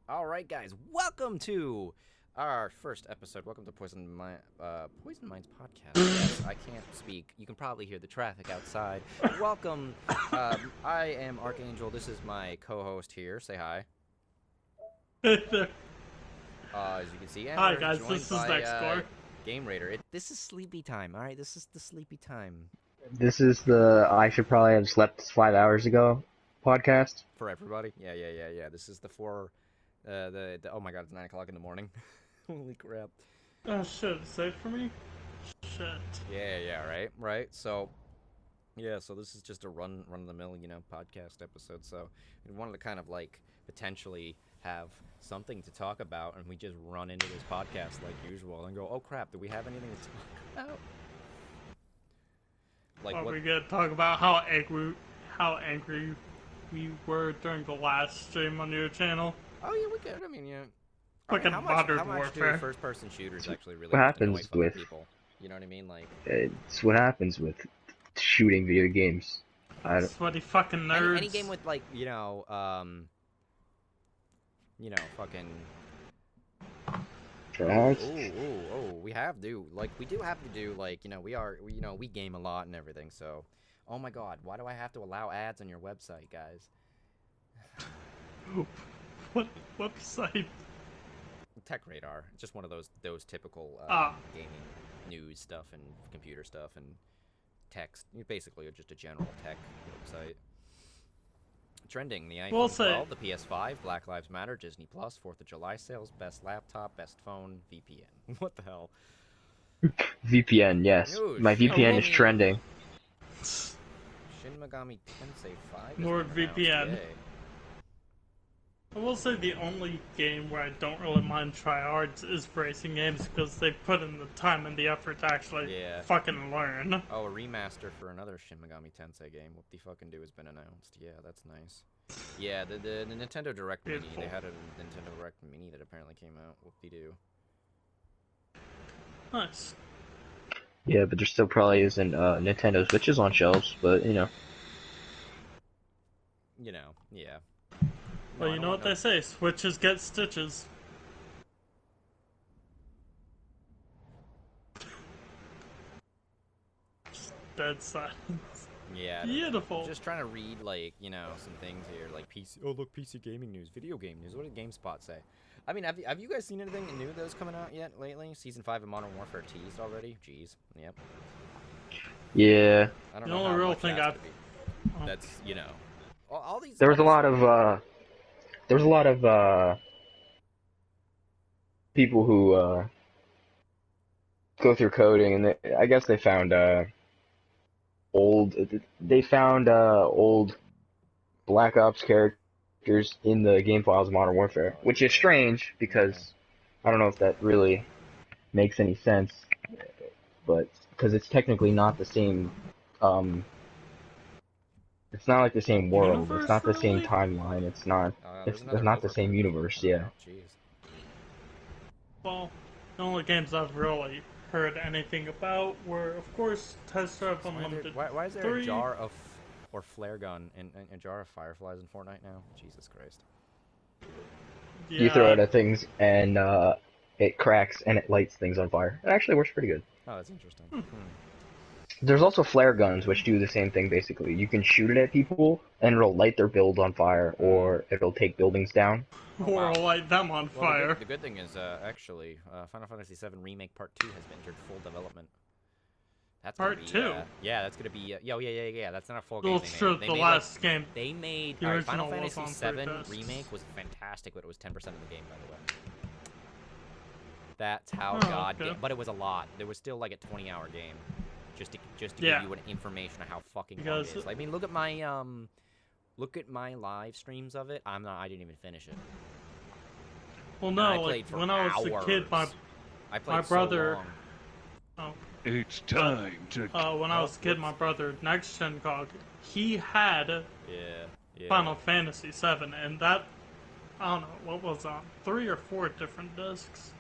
All right, guys, welcome to our first episode. Welcome to Poisioned Minds Podcast. Yes, I can't speak. You can probably hear the traffic outside. Welcome. I am Archangel. This is my co-host here. Say hi. As you can see, and Hi we're guys, joined this is by, Nextgor. Game Raider. This is sleepy time. All right, this is the sleepy time This is the I should probably have slept 5 hours ago podcast. for everybody. Yeah. This is the oh my god, it's 9 o'clock in the morning. Holy crap. Oh shit, it's safe for me? Shit. Yeah, right. So this is just a run of the mill, podcast episode. So we wanted to kind of like potentially have something to talk about, and we just run into this podcast like usual and go, oh crap, do we have anything to talk about? Like, Are we gonna talk about how angry we were during the last stream on your channel? Oh yeah, we could. I mean, yeah. Fucking how Modern much Warfare. do first-person shooters actually really What annoy happens fucking with- people? You know what I mean? Like, It's what happens with shooting video games. I don't, Sweaty fucking nerds. any game with like, fucking. We do have to do like, we game a lot and everything. So, oh my God, why do I have to allow ads on your website, guys? What website? Tech Radar, just one of those typical gaming news stuff and computer stuff and text. Basically, just a general tech website. Trending: the iPhone 12, the PS5, Black Lives Matter, Disney Plus, 4th of July sales, best laptop, best phone, VPN. What the hell? VPN, yes. News. My VPN is trending. Shin Megami Tensei 5. NordVPN. I will say the only game where I don't really mind tryhards is racing games because they put in the time and the effort to actually fucking learn. Oh, a remaster for another Shin Megami Tensei game. What the fucking do has been announced. Yeah, that's nice. Yeah, the Nintendo Direct Mini. They had a Nintendo Direct Mini that apparently came out. Whoop-de-doo. Nice. Yeah, but there still probably isn't Nintendo Switches on shelves, but yeah. Well, you know what they say, switches get stitches. Just dead silence. Yeah. Beautiful. Just trying to read, some things here, like PC. Oh, look, PC gaming news, video game news. What did GameSpot say? I mean, have you guys seen anything new that's coming out yet lately? Season 5 of Modern Warfare teased already? Jeez. Yep. yeah. I don't know how real much thing that's gonna be. That's, all these. There was a lot of people who go through coding, and I guess they found old Black Ops characters in the game files of Modern Warfare, which is strange because I don't know if that really makes any sense, but because it's technically not the same. It's not like the same world. It's not the same timeline. It's not. It's not the same universe. Yeah. Jeez. Well, the only games I've really heard anything about were, of course, Test Drive Unlimited. Why is there 3. a jar of or flare gun and a jar of fireflies in Fortnite now? Jesus Christ. Yeah. You throw it at things and it cracks and it lights things on fire. It actually works pretty good. Oh, that's interesting. There's also flare guns, which do the same thing basically. You can shoot it at people, and it'll light their build on fire, or it'll take buildings down. Or light them on fire. The good thing is, actually, Final Fantasy VII Remake Part 2 has entered full development. That's Part 2? Yeah, that's gonna be... yeah, that's not a full Well, game. it's true, the last game. They made... The Alright, Final original was Fantasy on VII 3 discs. Remake was fantastic, but it was 10% of the game, by the way. That's how okay. But it was a lot. There was still like a 20-hour game. Just to give you an information of how fucking long it is. I mean, look at my live streams of it. I didn't even finish it. Well, no, like when I was a kid, my brother. So It's time to. When I was a kid, my brother Nextgor Cog, he had yeah. Final Fantasy VII, and that I don't know what was on 3 or 4 different discs.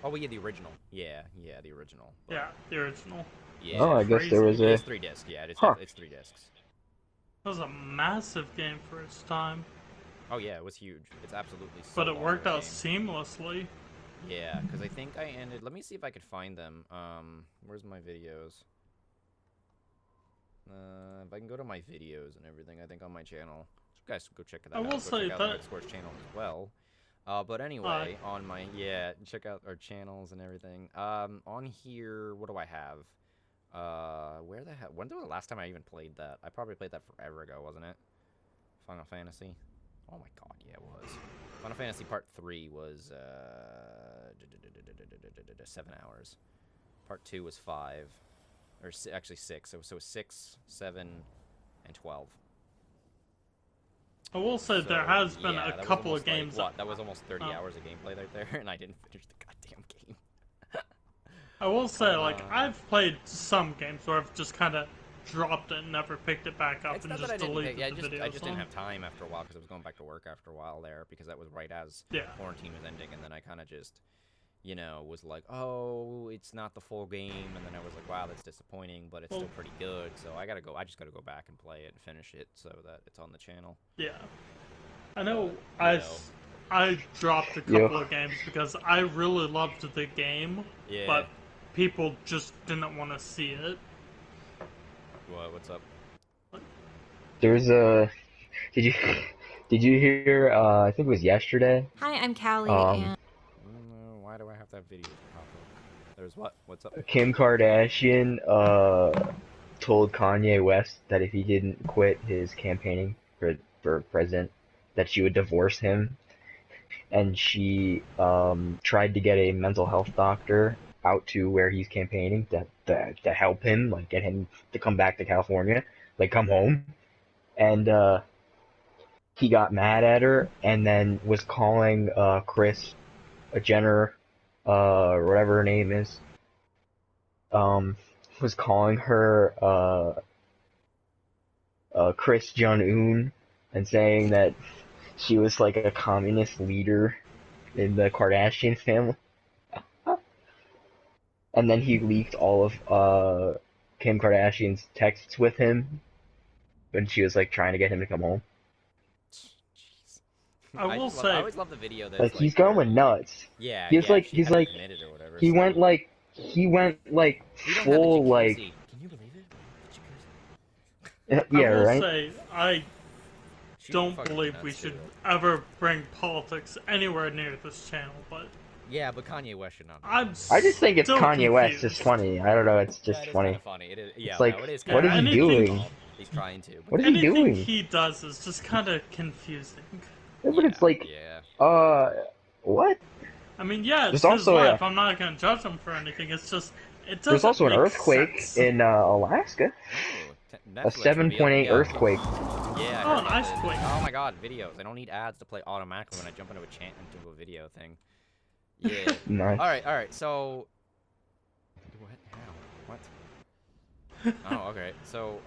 Oh, well, yeah, the original. Yeah, the original. But... Yeah, the original. Yeah. Oh, I guess there was a. It's 3 discs. Yeah, it's 3 discs. It was a massive game for its time. Oh yeah, it was huge. It's absolutely so But it long worked of a out game. seamlessly. Yeah, because I think I ended... Let me see if I could find them. Where's my videos? If I can go to my videos and everything, I think on my channel. You guys go check that out. Go check out Nextgor's channel as well. But anyway, on my... Yeah, check out our channels and everything. On here, what do I have? Where the hell... When was the last time I even played that? I probably played that forever ago, wasn't it? Final Fantasy? Oh my god, yeah, it was. Final Fantasy Part 3 was, 7 hours. Part 2 was 5. Or actually 6. So 6, 7, and 12. I will say there has been a couple of games... Like, what? That was almost 30 hours of gameplay right there, and I didn't finish the goddamn game. I will say, like, I've played some games where I've just kind of dropped it and never picked it back up and just deleted the videos. I just didn't have time after a while because I was going back to work after a while there because that was right as quarantine was ending, and then I kind of just, you know, was like, oh, it's not the full game, and then I was like, wow, that's disappointing, but it's still pretty good, so I just gotta go back and play it and finish it so that it's on the channel. Yeah. I know I dropped a couple of games because I really loved the game, but people just didn't want to see it. What's up? There's a... Did you hear, I think it was yesterday? Hi, I'm Callie, and... Why do I have to have videos pop up? There's what? What's up? Kim Kardashian, told Kanye West that if he didn't quit his campaigning for president, that she would divorce him. And she, tried to get a mental health doctor out to where he's campaigning to help him, like, get him to come back to California, like, come home. And, he got mad at her and then was calling, Kris Jenner, whatever her name is, was calling her, Kris Jong-un and saying that she was, like, a communist leader in the Kardashian family. And then he leaked all of Kim Kardashian's texts with him when she was like trying to get him to come home. Jeez. I always love the video that like he's going nuts. Yeah. He's like or whatever, he went full like. Can you believe it? Yeah, I will right. say I don't believe we should ever bring politics anywhere near this channel, but. Yeah, but Kanye West should not. I just think it's Kanye West is funny. I don't know. It's just funny. It's funny. It is. Yeah. It's like, no, it is what is he doing? He's trying to. What is he doing? Anything he does is just kind of confusing. Yeah, but it's like, what? I mean, yeah, it's there's his also life. I'm not gonna judge him for anything. It's just, it doesn't. There's also an make earthquake sense. in Alaska. A 7.8 earthquake. Yeah. Oh, an ice quake. Oh my God, videos. I don't need ads to play automatically when I jump into a video thing. Yeah. Nice. All right. So, what? How? What? Oh, okay. So,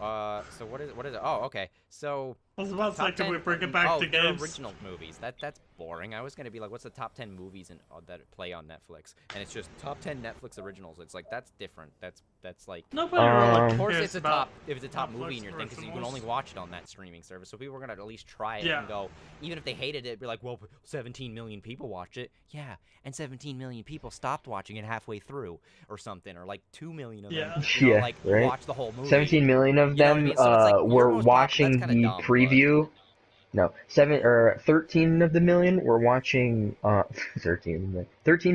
what is it? Oh, okay. So, I was about to say, can we bring it back to games? Original movies. That's boring. I was gonna be like, what's the top 10 movies that play on Netflix? And it's just top 10 Netflix originals. It's like that's different. That's like nobody really of course cares it's a about top if it's a top movie in your thing because you can only watch it on that streaming service. So people are gonna at least try it and go, even if they hated it, be like, well, 17 million people watched it. Yeah, and 17 million people stopped watching it halfway through or something, or like 2 million of them, watch the whole movie. 17 million of them were watching the preview. No, 13 of the million were watching. 13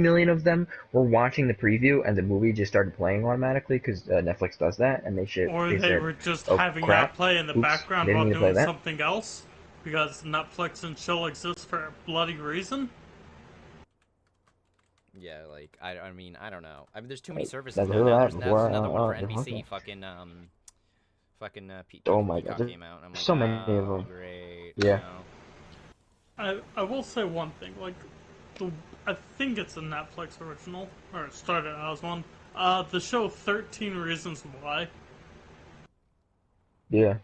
million of them were watching the preview, and the movie just started playing automatically because Netflix does that, and they should. Or they were just having that play in the background while doing something else, because Netflix and chill exists for a bloody reason. Yeah, like I mean, I don't know. I mean, there's too many services now. There's another one for NBC. Oh my God, came out. And I'm like, so many of them. Great. Yeah. I will say one thing. Like, I think it's a Netflix original, or it started as one. The show 13 Reasons Why. Yeah.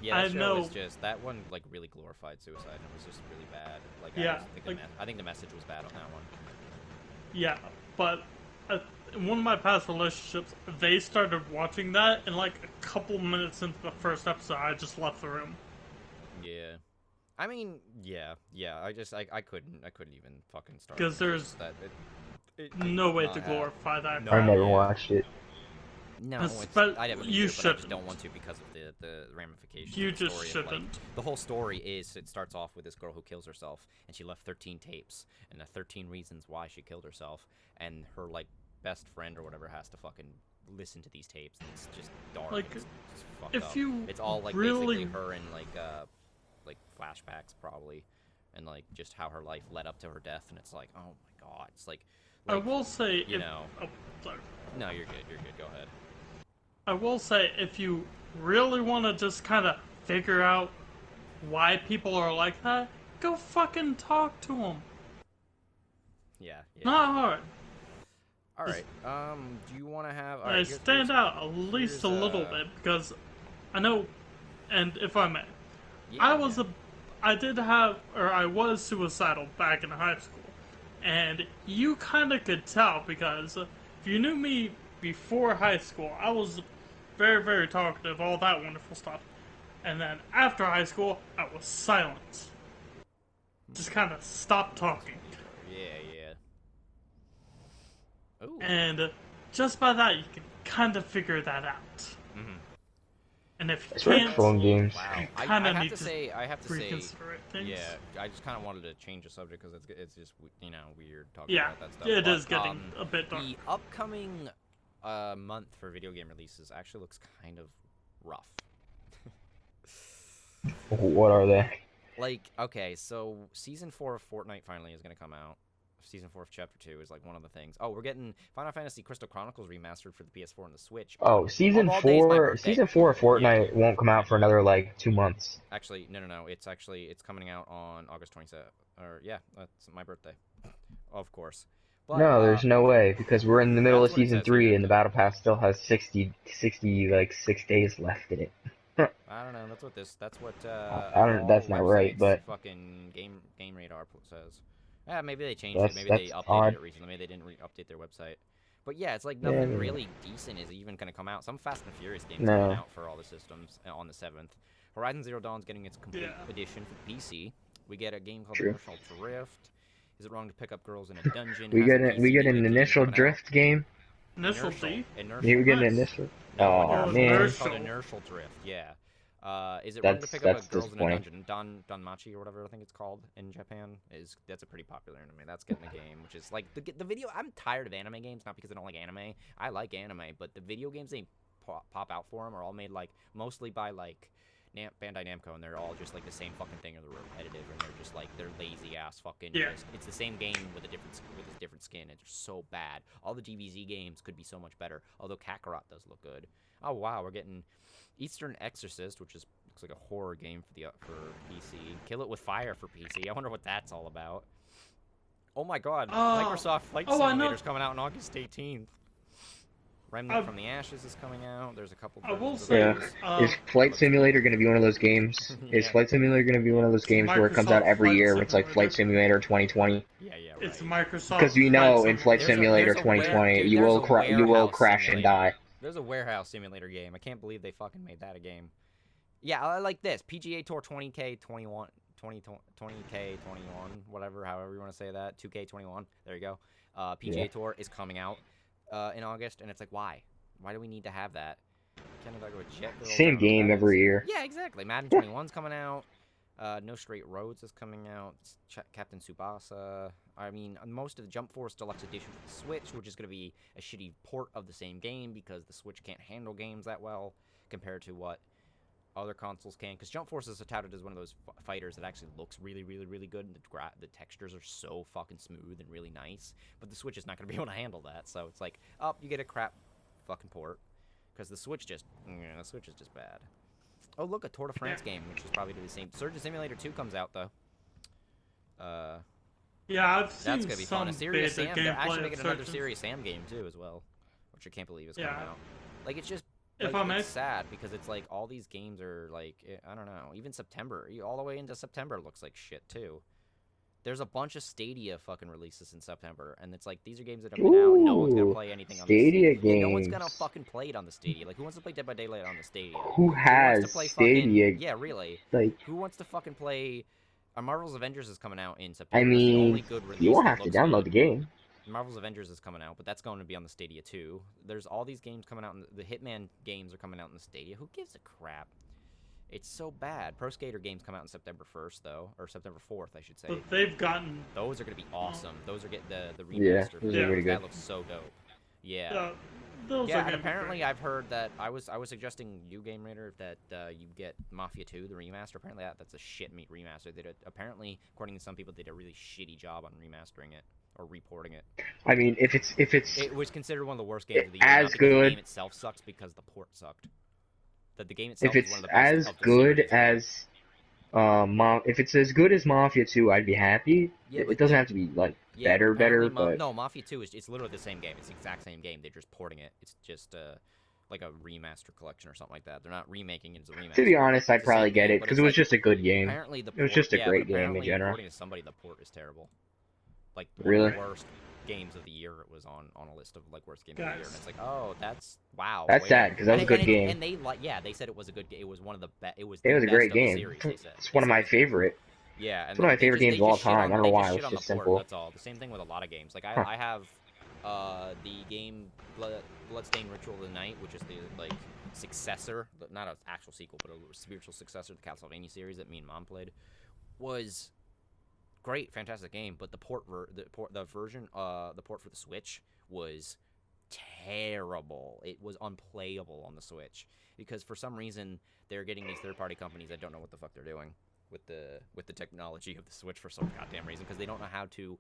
Yeah, that show was just that one like really glorified suicide. And it was just really bad. Like, I think the message was bad on that one. Yeah, but in one of my past relationships, they started watching that, and like a couple minutes into the first episode, I just left the room. Yeah. I mean, yeah. I couldn't even fucking start. Because there's that. no way to glorify that. No, I never watched it. No, I haven't you either, shouldn't. but I just don't want to because of the ramifications. You of the just story shouldn't. Of, like, the whole story is, it starts off with this girl who kills herself, and she left 13 tapes, and the 13 reasons why she killed herself, and her, like, best friend or whatever has to fucking listen to these tapes, and it's just dark. Like, it's just fucked if up. you It's all, like, really... basically her in, like flashbacks, probably, and, like, just how her life led up to her death, and it's like, oh my god, it's like I will say, you know... Oh, sorry. No, you're good, go ahead. I will say, if you really want to just kind of figure out why people are like that, go fucking talk to them. Yeah. Not hard. Alright, do you want to have... I stand out at least a little bit, because I know, and if I may, I was suicidal back in high school, and you kind of could tell, because if you knew me before high school, I was very, very talkative, all that wonderful stuff, and then after high school, I was silent. Just kind of stopped talking. Yeah. Ooh. And just by that, you can kind of figure that out. Mm-hmm. And if you can't, phone games. Wow. You kind of need to say, reconsider things. Yeah, I just kind of wanted to change the subject because it's just, you know, weird talking Yeah, about that stuff. it is getting a bit dark. The upcoming month for video game releases actually looks kind of rough. What are they? Like, okay, so Season 4 of Fortnite finally is going to come out. Season 4 of Chapter 2 is, like, one of the things. Oh, we're getting Final Fantasy Crystal Chronicles remastered for the PS4 and the Switch. Oh, Season 4 of Fortnite won't come out for another, like, 2 months. Actually, no. It's coming out on August 27th. Or, yeah, that's my birthday. Of course. But, no, there's no way, because we're in the middle of Season 3, and the Battle Pass still has 66 days left in it. I don't know. That's what. That's not right, but fucking Game Radar says. Yeah, maybe they changed it. Maybe they updated it recently. Maybe they didn't update their website. But yeah, it's like nothing really decent is even going to come out. Some Fast and Furious games coming out for all the systems on the 7th. Horizon Zero Dawn's getting its complete edition for the PC. We get a game called Initial Drift. Is it wrong to pick up girls in a dungeon? We get an Initial Drift game. Initial D? You get an Initial. Oh man. It's called Inertial Drift. Yeah. Is it wrong to pick up girls in a dungeon? Danmachi or whatever I think it's called in Japan that's a pretty popular anime. That's getting a game, which is like the video. I'm tired of anime games, not because I don't like anime. I like anime, but the video games they pop out for them are all made like mostly by like Bandai Namco, and they're all just like the same fucking thing, or they're repetitive, and they're just like they're lazy ass fucking. Yeah. It's the same game with a different skin. It's so bad. All the DBZ games could be so much better. Although Kakarot does look good. Oh wow, we're getting Eastern Exorcist, which looks like a horror game for PC. Kill It With Fire for PC. I wonder what that's all about. Oh my god, Microsoft Flight Simulator's coming out on August 18th. Remnant from the Ashes is coming out. There's a couple. I will say, is Flight Simulator going to be one of those games? Is Flight Simulator going to be one of those games where it comes out every year, where it's like Flight Simulator 2020? Yeah, right. It's Microsoft. Because you know, in Flight Simulator 2020, you will crash and die. There's a warehouse simulator game. I can't believe they fucking made that a game. Yeah, I like this. PGA Tour 20K21, whatever, however you want to say that. 2K21. There you go. PGA Tour is coming out in August, and it's like, why? Why do we need to have that? Same game every year. Yeah, exactly. Madden 21's coming out. No Straight Roads is coming out. Captain Tsubasa. I mean, most of the Jump Force Deluxe Edition for the Switch, which is going to be a shitty port of the same game because the Switch can't handle games that well compared to what other consoles can. Because Jump Force is touted as one of those fighters that actually looks really, really, really good. And the textures are so fucking smooth and really nice. But the Switch is not going to be able to handle that. So it's like, you get a crap fucking port. Because the Switch is just bad. Oh, look, a Tour de France game, which is probably the same. Surgeon Simulator 2 comes out, though. Yeah, I've seen that's gonna be fun. A Serious Sam. They're actually making another Surgeons. Serious Sam game too, as well, which I can't believe is coming out. Like, it's just it's sad because it's like all these games are like I don't know. Even September, all the way into September looks like shit too. There's a bunch of Stadia fucking releases in September, and it's like these are games that have been out. No one's gonna play anything on the Stadia games. No one's gonna fucking play it on the Stadia. Like, who wants to play Dead by Daylight on the Stadia? Who has Stadia? Yeah, really. Like, who wants to fucking play Marvel's Avengers is coming out in September. I mean, the only good release you won't have to download the game. Marvel's Avengers is coming out, but that's going to be on the Stadia too. There's all these games coming out, and the Hitman games are coming out in the Stadia. Who gives a crap? It's so bad. Pro Skater games come out on September 1st, though, or September 4th, I should say. But they've gotten... Those are going to be awesome. Those are getting the remaster. Yeah, those are really good. That looks so dope. Yeah. And apparently I've heard that I was suggesting you, Game Raider, that you get Mafia 2, the remaster. Apparently that's a shit meat remaster. Apparently, according to some people, they did a really shitty job on remastering it or reporting it. I mean, if it's it was considered one of the worst games of the year. As good. The game itself sucks because the port sucked. That the game itself if is it's one of the best as of the good series. as if it's as good as Mafia 2, I'd be happy. Yeah, it doesn't have to be like better, but no, Mafia 2 it's literally the same game. It's the exact same game. They're just porting it. It's just like a remaster collection or something like that. They're not remaking it as a remaster. To be honest, I'd probably get it because it was just a good game. Apparently it was just a great game in general. According to somebody, the port is terrible. Like really? The worst games of the year. It was on a list of like worst games of the year, and it's like, oh, that's wow. That's sad because that was a good game. And they they said it was a good game. It was one of the best. It was a great game. Series, they said. It's one of my favorite. Yeah, it's one of my favorite games of all time. I don't know why. It's just simple. That's all. The same thing with a lot of games. Like I have the game Bloodstained Ritual of the Night, which is the like successor, not an actual sequel, but a spiritual successor to the Castlevania series that me and Mom played. Was great, fantastic game, but the port for the Switch was terrible. It was unplayable on the Switch because for some reason they're getting these third-party companies that don't know what the fuck they're doing with the technology of the Switch for some goddamn reason, because they don't know how to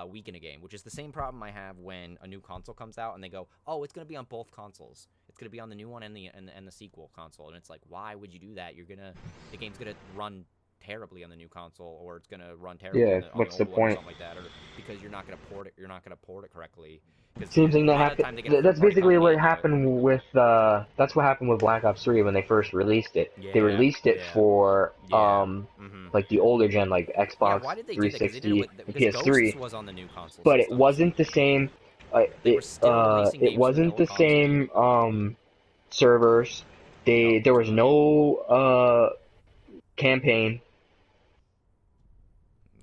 weaken a game, which is the same problem I have when a new console comes out and they go, oh, it's going to be on both consoles. It's going to be on the new one and the sequel console, and it's like, why would you do that? The game's going to run terribly on the new console, or it's going to run terribly on the what's the the old point? One or something like that, or because you're not going to port it correctly. Same thing that happened. That's basically what happened with. That's what happened with Black Ops 3 when they first released it. Yeah, they released it for like the older gen, like Xbox 360 and PS3. Ghosts was on the new console but system. it wasn't the same. It wasn't the same servers. There was no campaign.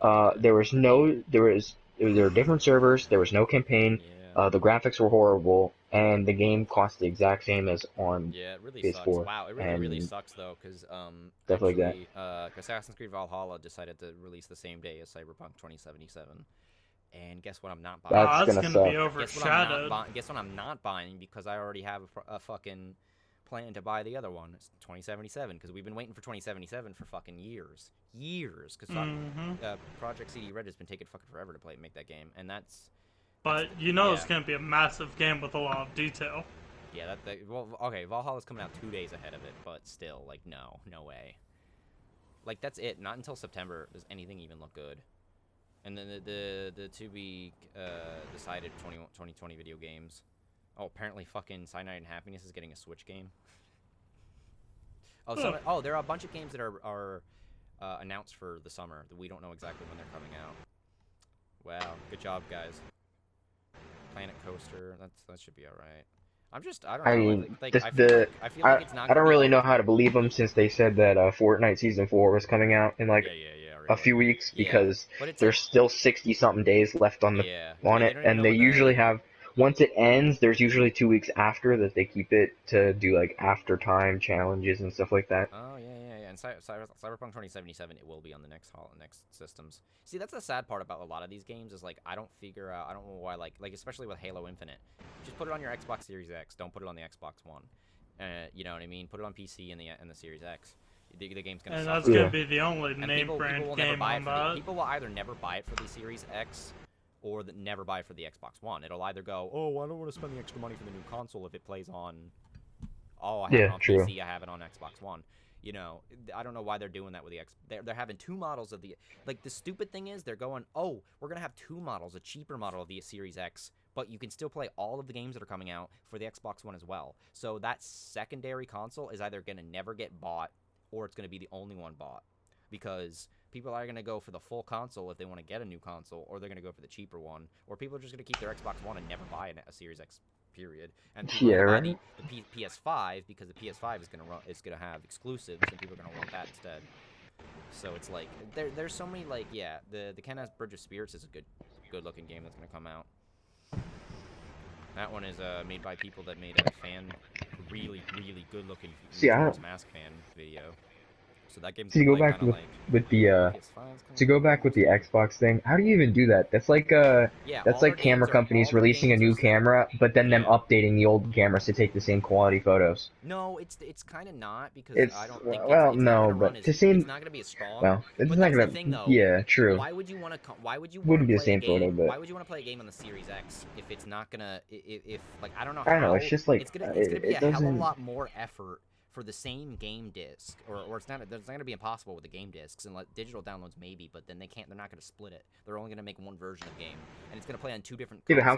There were different servers. There was no campaign. The graphics were horrible, and the game cost the exact same as on it really PS4. Sucks. Wow, it really sucks though, because definitely Assassin's Creed Valhalla decided to release the same day as Cyberpunk 2077, and guess what? I'm not buying. That's gonna be overshadowed. Guess what? I'm not buying because I already have a fucking plan to buy the other one. It's 2077 because we've been waiting for 2077 for fucking years, because Project CD Red has been taking fucking forever to make that game, and that's. But it's going to be a massive game with a lot of detail. Yeah, okay, Valhalla's coming out 2 days ahead of it, but still, like, no way. Like, that's it. Not until September does anything even look good. And then the to be decided 2020 video games. Oh, apparently fucking Cyanide and Happiness is getting a Switch game. There are a bunch of games that are announced for the summer that we don't know exactly when they're coming out. Wow, good job, guys. Planet Coaster, that should be all right. I don't really know how to believe them since they said that Fortnite Season 4 was coming out in a few weeks because there's still 60-something days left on it, and they usually have. Once it ends, there's usually 2 weeks after that they keep it to do like after time challenges and stuff like that. Oh yeah. And Cyberpunk 2077, it will be on the next systems. See, that's the sad part about a lot of these games is like I don't know why like especially with Halo Infinite, just put it on your Xbox Series X. Don't put it on the Xbox One. You know what I mean? Put it on PC and the Series X. The game's gonna. And suffer. that's gonna be the only name brand game on that. People will either never buy it for the Series X. Or never buy it for the Xbox One. It'll either go, oh, I don't want to spend the extra money for the new console if it plays on. Oh, I have it on PC. I have it on Xbox One. I don't know why they're doing that with the X. They're having two models of the. Like the stupid thing is, they're going, oh, we're gonna have two models, a cheaper model of the Series X, but you can still play all of the games that are coming out for the Xbox One as well. So that secondary console is either gonna never get bought, or it's gonna be the only one bought, because people are going to go for the full console if they want to get a new console, or they're going to go for the cheaper one, or people are just going to keep their Xbox One and never buy a Series X, period. And people buy the PS5 because the PS5 is going to have exclusives, and people are going to want that instead. So it's like there's so many the Kenna's Bridge of Spirits is a good looking game that's gonna come out. That one is made by people that made a really good looking Mask fan video. So that game's to go back with the Xbox thing. How do you even do that? That's like camera companies releasing a new camera, but then them updating the old cameras to take the same quality photos. No, it's kind of not because I don't think it's not gonna be as strong. Well, it's but not that's gonna. The thing, though. Yeah, true. Why would you want to? Wouldn't be the same photo, but why would you want to play a game on the Series X if it's not gonna? If I don't know. I don't know. It's just like it's gonna be a hell of a lot more effort for the same game disc, or it's not going to be impossible with the game discs, and digital downloads maybe, but then they're not going to split it. They're only going to make one version of the game, and it's going to play on 2 different consoles. Yeah, but how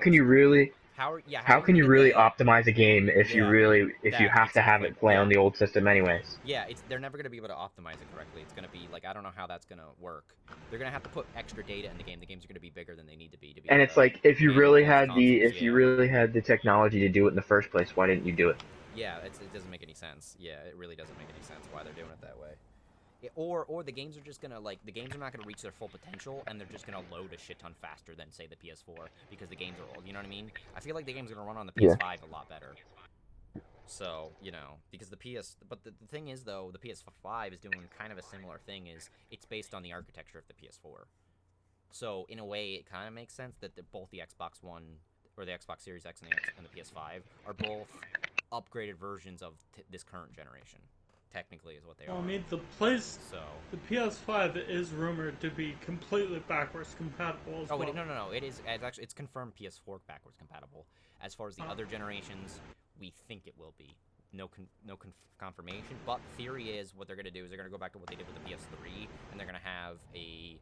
can you really optimize a game if you have to have it play on the old system anyways? Yeah, they're never going to be able to optimize it correctly. It's going to be I don't know how that's going to work. They're going to have to put extra data in the game. The games are going to be bigger than they need to be. And it's like, if you really had the technology to do it in the first place, why didn't you do it? Yeah, it doesn't make any sense. Yeah, it really doesn't make any sense why they're doing it that way. Or the games are just gonna the games are not gonna reach their full potential, and they're just gonna load a shit ton faster than say the PS4 because the games are old. You know what I mean? I feel like the game's gonna run on the PS5 a lot better. So because but the thing is though, the PS5 is doing kind of a similar thing. Is it's based on the architecture of the PS4. So in a way, it kind of makes sense that both the Xbox One or the Xbox Series X and the PS5 are both upgraded versions of this current generation. Technically, is what they are. I mean, the PS5 is rumored to be completely backwards compatible as well. Wait, no. It's confirmed PS4 backwards compatible. As far as the other generations, we think it will be. No confirmation, but theory is what they're going to do is they're going to go back to what they did with the PS3, and they're going to have a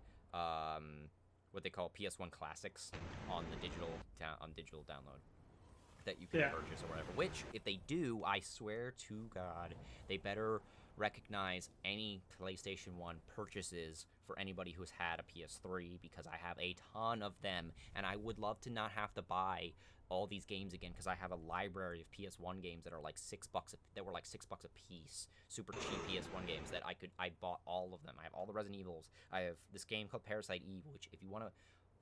what they call PS1 Classics on the digital download that you can purchase or whatever. Which, if they do, I swear to God, they better recognize any PlayStation 1 purchases for anybody who's had a PS3, because I have a ton of them, and I would love to not have to buy all these games again, because I have a library of PS1 games that are like $6 that were like $6 a piece, super cheap PS1 games that I bought all of them. I have all the Resident Evils. I have this game called Parasite Eve, which if you want to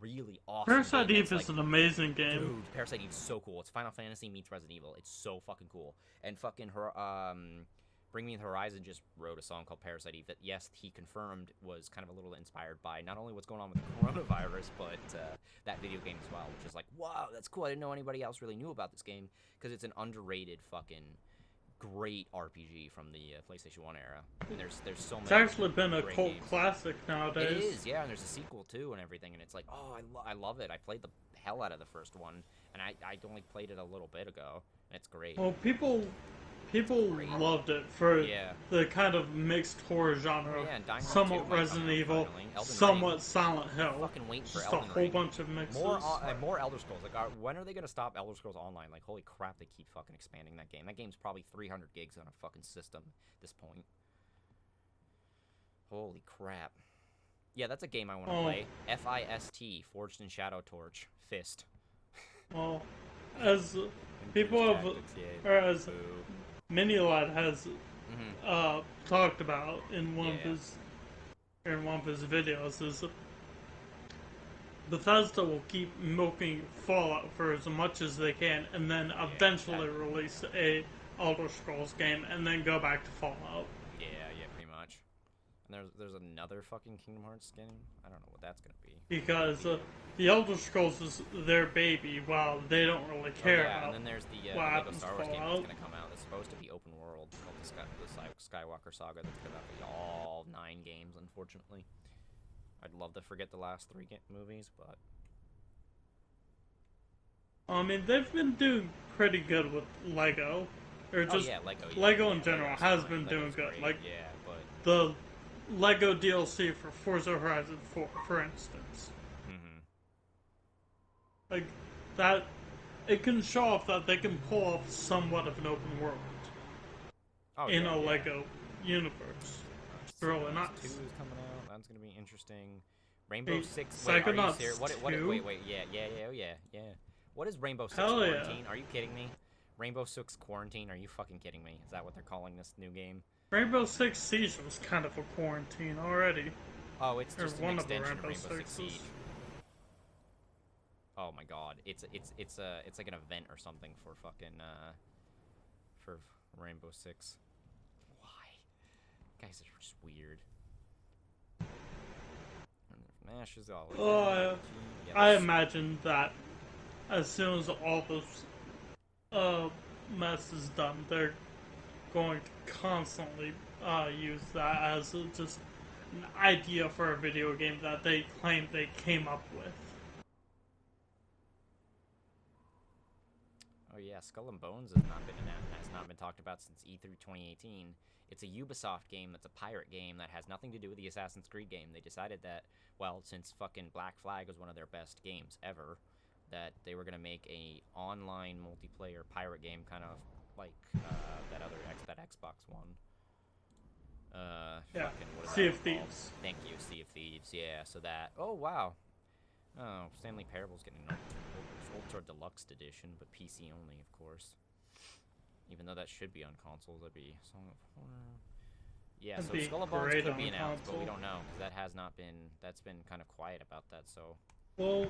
really awesome. Parasite Eve is an amazing game. Dude, Parasite Eve is so cool. It's Final Fantasy meets Resident Evil. It's so fucking cool. And fucking Bring Me the Horizon just wrote a song called Parasite Eve that, yes, he confirmed was kind of a little inspired by not only what's going on with the coronavirus, but that video game as well, which is like, wow, that's cool. I didn't know anybody else really knew about this game, because it's an underrated fucking great RPG from the PlayStation 1 era. And there's so many. It's actually been a cult classic nowadays. It is, yeah, and there's a sequel too and everything, and it's like, oh, I love it. I played the hell out of the first one, and I only played it a little bit ago, and it's great. Well, people loved it for the kind of mixed horror genre. Yeah, somewhat Resident Evil, somewhat Silent Hill. Fucking waiting for just Elden a whole Ring. Bunch of mixes. More Elder Scrolls. When are they gonna stop Elder Scrolls Online? Like, holy crap, they keep fucking expanding that game. That game's probably 300 gigs on a fucking system at this point. Holy crap. Yeah, that's a game I want to play. F-I-S-T, Forged in Shadow Torch. Fist. Well, as people have, or as Minilad has talked about in one of his videos, is Bethesda will keep milking Fallout for as much as they can, and then eventually release a Elder Scrolls game, and then go back to Fallout. Yeah, pretty much. And there's another fucking Kingdom Hearts game. I don't know what that's gonna be. Because the Elder Scrolls is their baby, while they don't really care about. And then there's the Lego Star Wars game that's gonna come out. It's supposed to be open world, called the Skywalker Saga. That's gonna be all 9 games, unfortunately. I'd love to forget the last 3 movies, but I mean, they've been doing pretty good with Lego, or just Lego in general has been doing good. Like, the Lego DLC for Forza Horizon 4, for instance. Like, that, it can show off that they can pull off somewhat of an open world in a Lego universe. It's really nice. 2 is coming out. That's gonna be interesting. Rainbow Six. Psychonauts 2? Wait. Yeah. What is Rainbow Six Quarantine? Are you kidding me? Rainbow Six Quarantine? Are you fucking kidding me? Is that what they're calling this new game? Rainbow Six Siege was kind of a quarantine already. Oh, it's just an one of the extension of Rainbow Rainbow Six Sixes. Siege. Oh my god, it's like an event or something for fucking for Rainbow Six. Why? Guys are just weird. Nash is always. I imagine that as soon as all this mess is done, they're going to constantly use that as just an idea for a video game that they claim they came up with. Oh yeah, Skull and Bones has not been talked about since E3 2018. It's a Ubisoft game that's a pirate game that has nothing to do with the Assassin's Creed game. They decided that, well, since fucking Black Flag was one of their best games ever, that they were gonna make a online multiplayer pirate game, kind of like that Xbox one. Yeah, what is Sea that of called? Thieves. Thank you, Sea of Thieves. Yeah, so that. Oh wow. Oh, Stanley Parable's getting an Ultra Deluxe edition, but PC only, of course. Even though that should be on consoles, that'd be Song of Horror. Yeah, so Skull and Bones could be announced, but we don't know because that has not been. That's been kind of quiet about that. So. Well,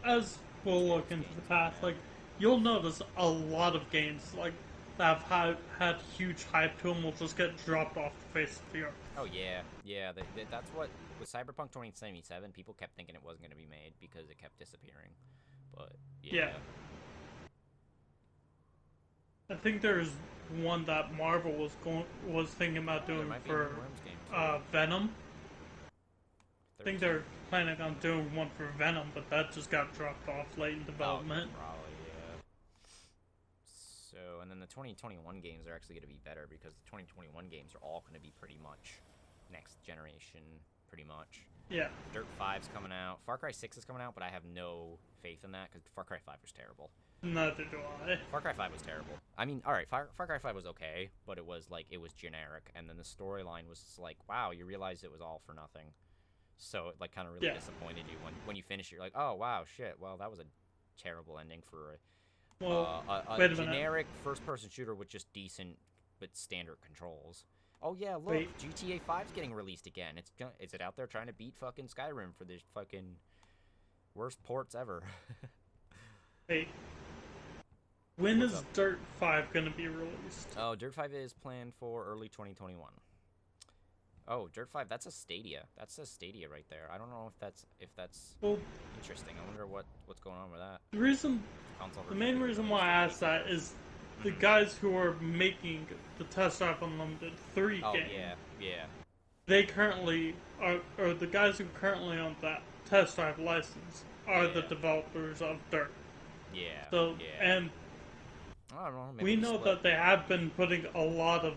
as we'll look into the past, like you'll notice a lot of games like that have had huge hype to them will just get dropped off the face of the earth. Oh yeah. That's what with Cyberpunk 2077. People kept thinking it wasn't going to be made because it kept disappearing. But yeah. I think there's one that Marvel was thinking about doing for Venom. I think they're planning on doing one for Venom, but that just got dropped off late in development. Oh, probably, yeah. So, and then the 2021 games are actually going to be better because the 2021 games are all going to be pretty much next generation, pretty much. Yeah. Dirt 5's coming out. Far Cry 6 is coming out, but I have no faith in that because Far Cry 5 was terrible. Neither do I. Far Cry 5 was terrible. I mean, alright, Far Cry 5 was okay, but it was generic, and then the storyline was just like, wow, you realize it was all for nothing. So it kind of really disappointed you when you finish it. You're like, oh wow, shit. Well, that was a terrible ending for a generic first-person shooter with just decent but standard controls. Oh yeah, look, GTA 5's getting released again. Is it out there trying to beat fucking Skyrim for the fucking worst ports ever? Hey, when is Dirt 5 gonna be released? Oh, Dirt 5 is planned for early 2021. Oh, Dirt 5, that's a Stadia. That's a Stadia right there. I don't know if that's interesting. I wonder what's going on with that. The main reason why I asked that is the guys who are making the Test Drive Unlimited 3 game. Yeah. They currently are, or the guys who currently own that Test Drive license are the developers of Dirt. Yeah. So, and I don't know, we know that they have been putting a lot of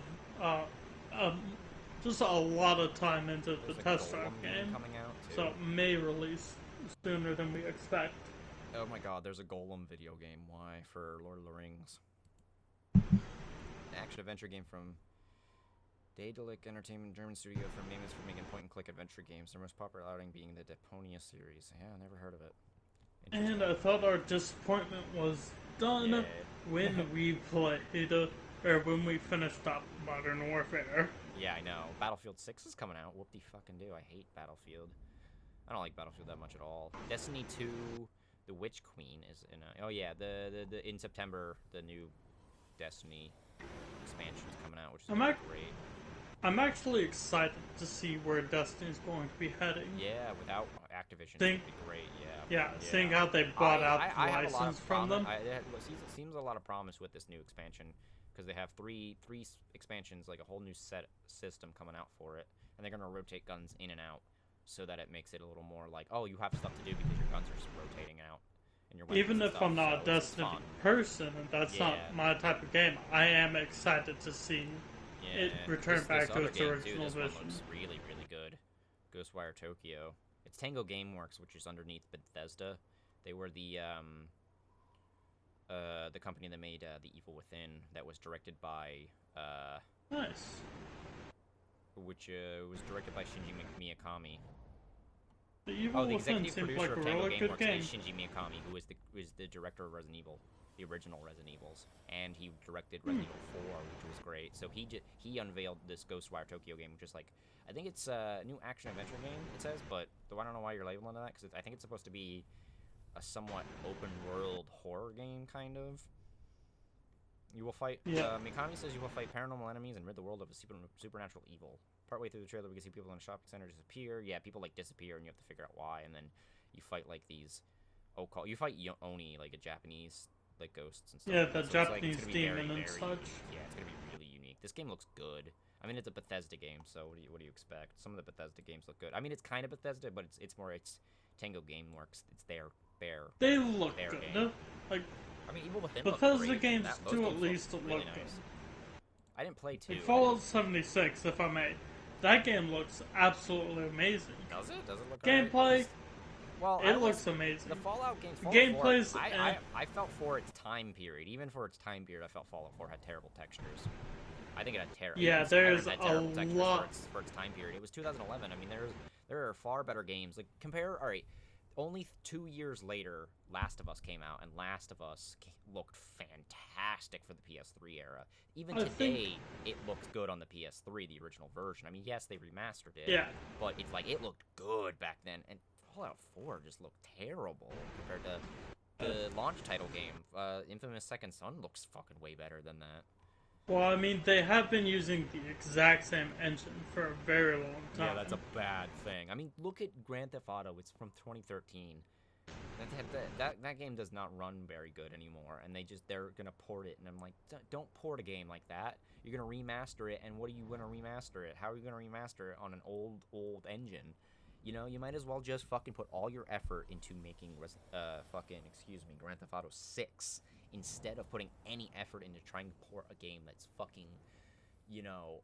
just a lot of time into the Test Drive game, so it may release sooner than we expect. Oh my god, there's a Golem video game. Why? For Lord of the Rings. Action-adventure game from Daedalic Entertainment, German studio famous for making point-and-click adventure games. Their most popular outing being the Deponia series. Yeah, I never heard of it. And I thought our disappointment was done when we played, or when we finished up Modern Warfare. Yeah, I know. Battlefield 6 is coming out. Whoop-de-fucking-do. I hate Battlefield. I don't like Battlefield that much at all. Destiny 2, the Witch Queen is in a... Oh, yeah, in September, the new Destiny expansion is coming out, which is great. I'm actually excited to see where Destiny's going to be heading. Yeah, without Activision, it'd be great, Yeah, seeing how they bought out the license from them. It seems a lot of promise with this new expansion. Because they have three expansions, like a whole new system coming out for it, and they're gonna rotate guns in and out, so that it makes it a little more like, oh, you have stuff to do because your guns are just rotating out, and your weapons even if I'm not a Destiny person, and that's not my type of game, I am excited to see it return back to its original vision. One looks really, really good. Ghostwire Tokyo. It's Tango Gameworks, which is underneath Bethesda. They were the company that made The Evil Within, that was directed by nice. Which was directed by Shinji Mikami. The Evil Within seems like a really good game. Is Shinji Mikami, who is the director of Resident Evil. the original Resident Evils, and he directed Resident Evil 4, which was great. So he unveiled this Ghostwire Tokyo game, which is like, I think it's a new action-adventure game, it says, but I don't know why you're labeling it that, because I think it's supposed to be a somewhat open-world horror game, kind of. You will fight, Mikami says you will fight paranormal enemies and rid the world of a supernatural evil. Partway through the trailer, we can see people in a shopping center disappear. Yeah, people, like, disappear, and you have to figure out why, and then you fight, like, these... you fight Oni, like, a Japanese, like, ghosts and stuff. Yeah, the Japanese demon and such. Yeah, it's gonna be really unique. This game looks good. I mean, it's a Bethesda game, so what do you expect? Some of the Bethesda games look good. I mean, it's kind of Bethesda, but it's more, it's Tango Gameworks. It's their They look their good. Game. Like, I mean, Evil Within Bethesda great. games do at really least look nice. good. I didn't play 2. Like Fallout 76, if I may. That game looks absolutely amazing. Does it? Does it look Gameplay? Right? Well, it looks amazing. The Fallout games. Gameplay's. I felt for its time period. Even for its time period, I felt Fallout 4 had terrible textures. I think it had terrible. Yeah, there's a lot for its time period. It was 2011. I mean, there are far better games. Like compare. All right, only 2 years later, Last of Us came out, and Last of Us looked fantastic for the PS3 era. Even today, it looks good on the PS3, the original version. I mean, yes, they remastered it. Yeah. But it's like it looked good back then, and Fallout 4 just looked terrible compared to the launch title game. Infamous Second Son looks fucking way better than that. Well, I mean, they have been using the exact same engine for a very long time. Yeah, that's a bad thing. I mean, look at Grand Theft Auto. It's from 2013. That game does not run very good anymore, and they're gonna port it, and I'm like, don't port a game like that. You're gonna remaster it, and what are you gonna remaster it? How are you gonna remaster it on an old engine? You know, you might as well just fucking put all your effort into making Grand Theft Auto 6 instead of putting any effort into trying to port a game that's fucking, you know,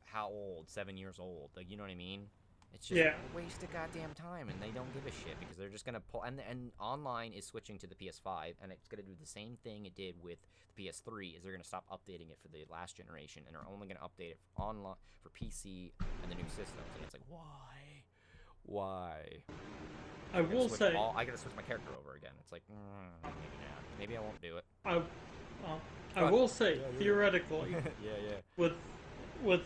how old? 7 years old. Like, you know what I mean? It's just a waste of goddamn time, and they don't give a shit because they're just gonna pull. And online is switching to the PS5, and it's gonna do the same thing it did with the PS3. Is they're gonna stop updating it for the last generation, and are only gonna update it for online for PC and the new systems. And it's like, why? I will say, I gotta switch my character over again. It's like, maybe I won't do it. I will say, theoretically, with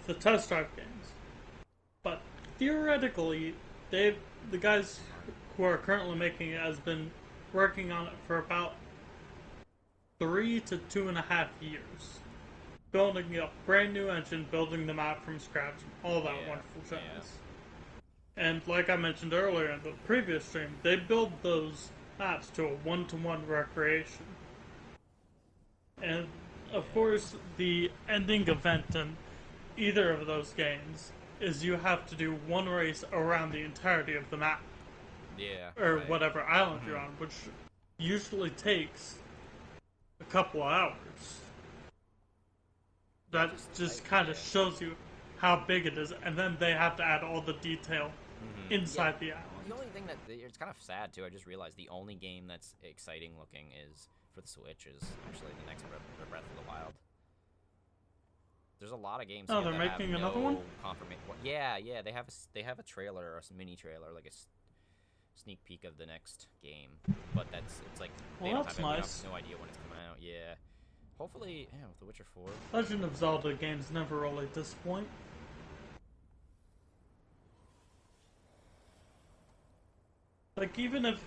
the test drive games, but theoretically, the guys who are currently making it has been working on it for about 3 to 2.5 years, building a brand new engine, building the map from scratch, all that wonderful jazz. Yeah. And like I mentioned earlier in the previous stream, they build those maps to a one-to-one recreation. And of course, the ending event in either of those games is you have to do one race around the entirety of the map. Yeah. Or whatever island you're on, which usually takes a couple of hours. That just kind of shows you how big it is, and then they have to add all the detail inside the island. The only thing it's kind of sad too, I just realized the only game that's exciting looking is for the Switch is actually the next Breath of the Wild. There's a lot of games. Oh, they're making another one? Confirmation. Yeah, they have a trailer or a mini trailer, like a sneak peek of the next game. But it's like they don't have no idea when it's coming out. Yeah, hopefully, with The Witcher 4. Legend of Zelda games never really disappoint. Like even if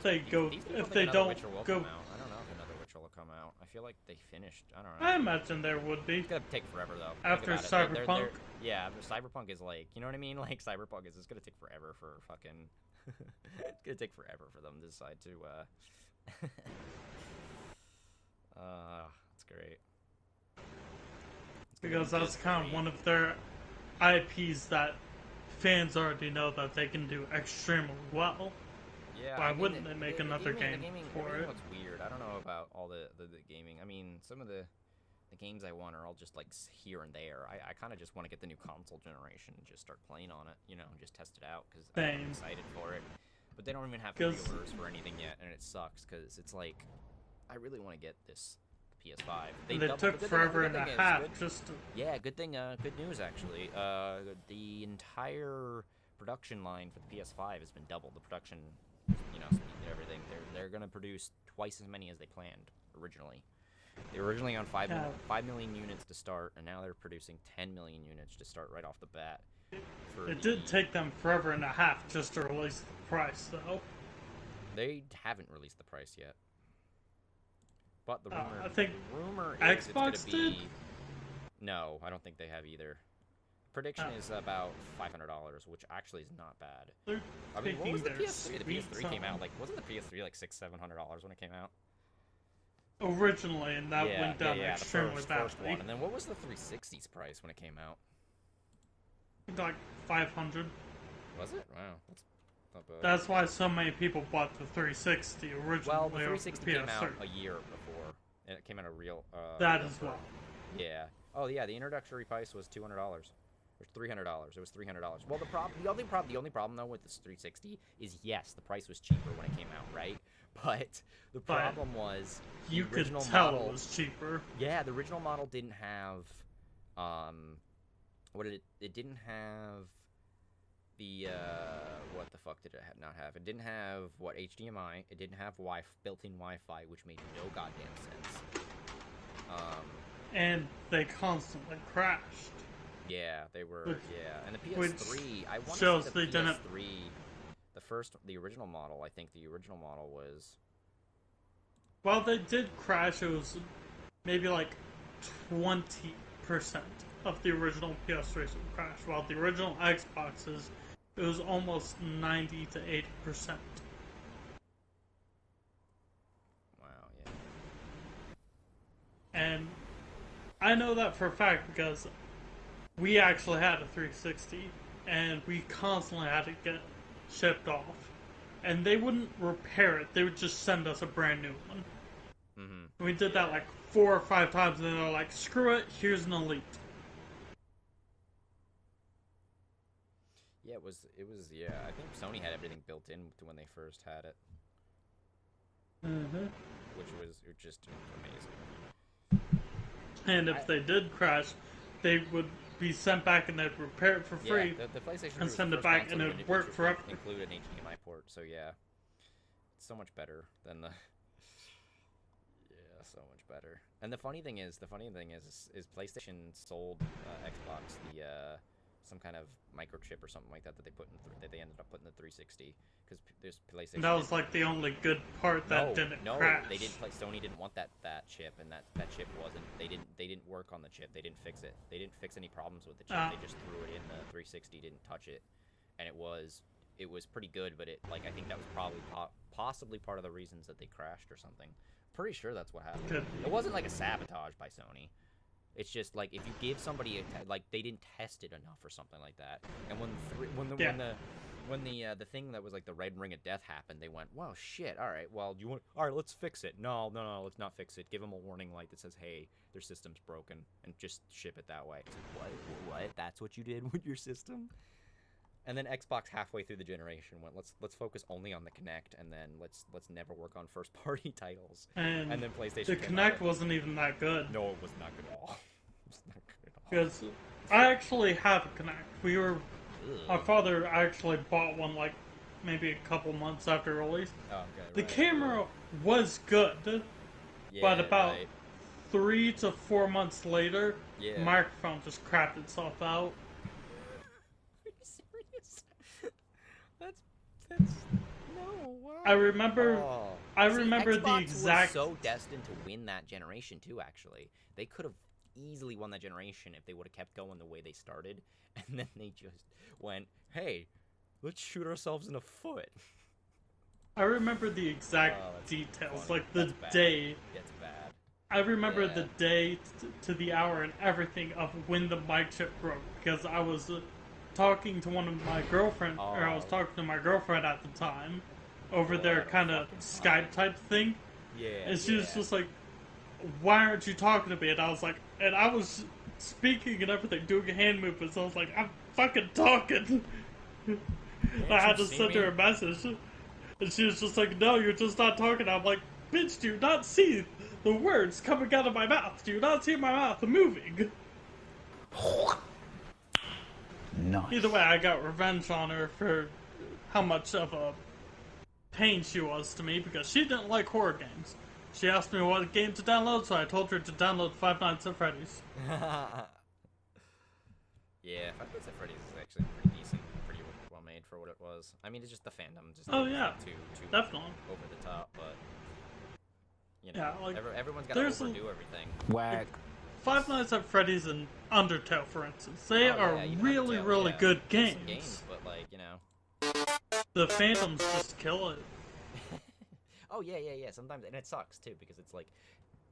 they don't go. I don't know if another Witcher will come out. I feel like they finished. I don't know. I imagine there would be. It's gonna take forever though. After Cyberpunk. After Cyberpunk is like, you know what I mean? Like Cyberpunk is just gonna take forever for fucking. It's gonna take forever for them to decide to. It's great. Because that's kind of one of their IPs that fans already know that they can do extremely well. Yeah, why wouldn't they make another game for it? Looks weird. I don't know about all the gaming. I mean, some of the games I want are all just like here and there. I kind of just want to get the new console generation and just start playing on it, you know, and just test it out because I'm excited for it. But they don't even have pre-orders for anything yet, and it sucks because it's like I really want to get this PS5. They took forever and a half just to... Yeah, good thing. Good news actually. The entire production line for the PS5 has been doubled. The production everything. They're gonna produce twice as many as they planned originally. They were originally on 5 million units to start, and now they're producing 10 million units to start right off the bat. It did take them forever and a half just to release the price, though. They haven't released the price yet. But the rumor, I think rumor Xbox is it's going to be... did? No, I don't think they have either. Prediction is about $500, which actually is not bad. I mean, what was the PS3? The PS3 came out, wasn't the PS3 like $600-700 when it came out? Originally, and that went down extremely badly. First one. And then what was the 360's price when it came out? Like 500. Was it? Wow, that's not bad. That's why so many people bought the 360 originally. Well, the 360 over the came PS3. out a year before, and it came out a real. That as well. Yeah. Oh yeah, the introductory price was $200 or $300. It was $300. Well, the only problem though with this 360 is yes, the price was cheaper when it came out, right? But the problem was the original model, it was cheaper. Yeah, the original model didn't have, it didn't have the what the fuck did it not have? It didn't have HDMI. It didn't have built-in Wi-Fi, which made no goddamn sense. And they constantly crashed. Yeah, they were. And the PS3. I want shows to say they the didn't. PS3. The original model. I think the original model was. Well, they did crash. It was maybe like 20% of the original PS3 would crash, while the original Xboxes, it was almost 90 to 80%. Wow. Yeah. And I know that for a fact because we actually had a 360, and we constantly had to get shipped off. And they wouldn't repair it, they would just send us a brand new one. Mm-hmm. We did that like 4 or 5 times, and they're like, screw it, here's an Elite. Yeah, it was, I think Sony had everything built in to when they first had it. Mm-hmm. Which was just amazing. And if they did crash, they would be sent back and they'd repair it for free. Yeah, the PlayStation and send it back and it would work forever. Include an HDMI port, so yeah. It's so much better than the... Yeah, so much better. And the funny thing is PlayStation sold Xbox some kind of microchip or something like that that they ended up putting in the 360 because there's PlayStation. That was like the only good part that didn't crash. No, they didn't. Sony didn't want that chip, and that chip wasn't. They didn't work on the chip. They didn't fix it. They didn't fix any problems with the chip. They just threw it in the 360, didn't touch it, and it was pretty good. But I think that was probably possibly part of the reasons that they crashed or something. Pretty sure that's what happened. It wasn't like a sabotage by Sony. It's just like if you give somebody they didn't test it enough or something like that. And when the thing that was like the red ring of death happened, they went, "Well, shit. All right. Well, let's fix it." No, let's not fix it. Give them a warning light that says, "Hey, their system's broken," and just ship it that way. It's like, what? That's what you did with your system? And then Xbox halfway through the generation went, let's focus only on the Kinect, and then let's never work on first party titles. And then PlayStation. The Kinect wasn't even that good. No, it was not good at all. It was not good at all. Because I actually have a Kinect. My father actually bought one like maybe a couple months after release. Oh, okay. The camera was good, but about 3 to 4 months later, the microphone just crapped itself out. That's no. Wow. I remember Xbox the exact. Was so destined to win that generation too. Actually, they could have easily won that generation if they would have kept going the way they started, and then they just went, "Hey, let's shoot ourselves in the foot." I remember the exact details, funny. Like the day. It's bad. I remember the day to the hour and everything of when the mic chip broke because I was. Talking to one of my girlfriend, or I was talking to my girlfriend at the time, over their kind of Skype type thing. Yeah. And she was just like, "Why aren't you talking to me?" And I was like, and I was speaking and everything, doing hand movements. So I was like, "I'm fucking talking." I had to send her a message, and she was just like, "No, you're just not talking." I'm like, "Bitch, do you not see the words coming out of my mouth? Do you not see my mouth moving?" Nice. Either way, I got revenge on her for how much of a pain she was to me because she didn't like horror games. She asked me what game to download, so I told her to download Five Nights at Freddy's. Yeah, Five Nights at Freddy's is actually pretty decent, pretty well made for what it was. I mean, it's just the fandom, just too definitely over the top, but you know, yeah, like, everyone's got to overdo everything. Whack. Five Nights at Freddy's and Undertale, for instance, they are really, really good games. But like, you know, the fandoms just kill it. Oh yeah. Sometimes, and it sucks too because it's like,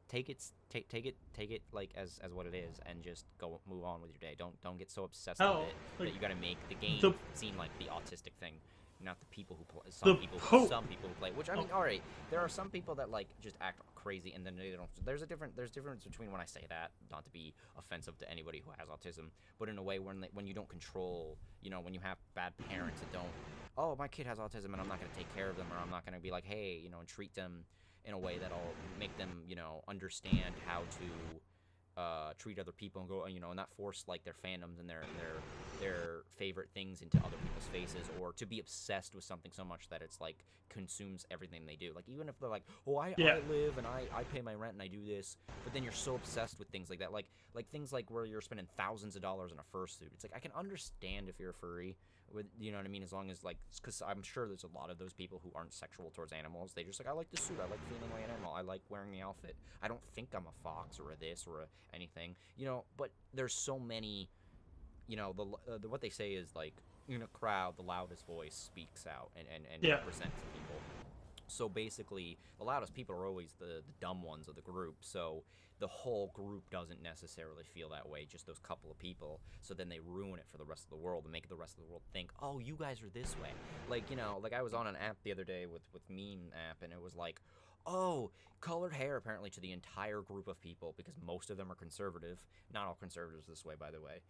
take it like as what it is, and just move on with your day. Don't get so obsessed with it that you got to make the game seem like the autistic thing, not the people who play. Some people who play. Which I mean, all right, there are some people that like just act crazy and then they don't. There's difference between when I say that, not to be offensive to anybody who has autism, but in a way when you don't control, you know, when you have bad parents that don't. Oh, my kid has autism and I'm not going to take care of them, or I'm not going to be like, hey, you know, and treat them in a way that'll make them, you know, understand how to treat other people and go, you know, and not force like their fandoms and their favorite things into other people's faces, or to be obsessed with something so much that it's like consumes everything they do. Like even if they're like, oh, I live and I pay my rent and I do this, but then you're so obsessed with things like that, like things like where you're spending thousands of dollars on a fursuit. It's like I can understand if you're a furry. With, you know what I mean, as long as like, because I'm sure there's a lot of those people who aren't sexual towards animals. They just like, I like the suit, I like feeling like an animal, I like wearing the outfit. I don't think I'm a fox or a this or anything, you know. But there's so many, you know, the what they say is like, in a crowd, the loudest voice speaks out and represents people. So basically, the loudest people are always the dumb ones of the group. So the whole group doesn't necessarily feel that way, just those couple of people. So then they ruin it for the rest of the world and make the rest of the world think, oh, you guys are this way. Like, you know, like I was on an app the other day with Meme app, and it was like, oh, colored hair apparently to the entire group of people, because most of them are conservative. Not all conservatives this way, by the way.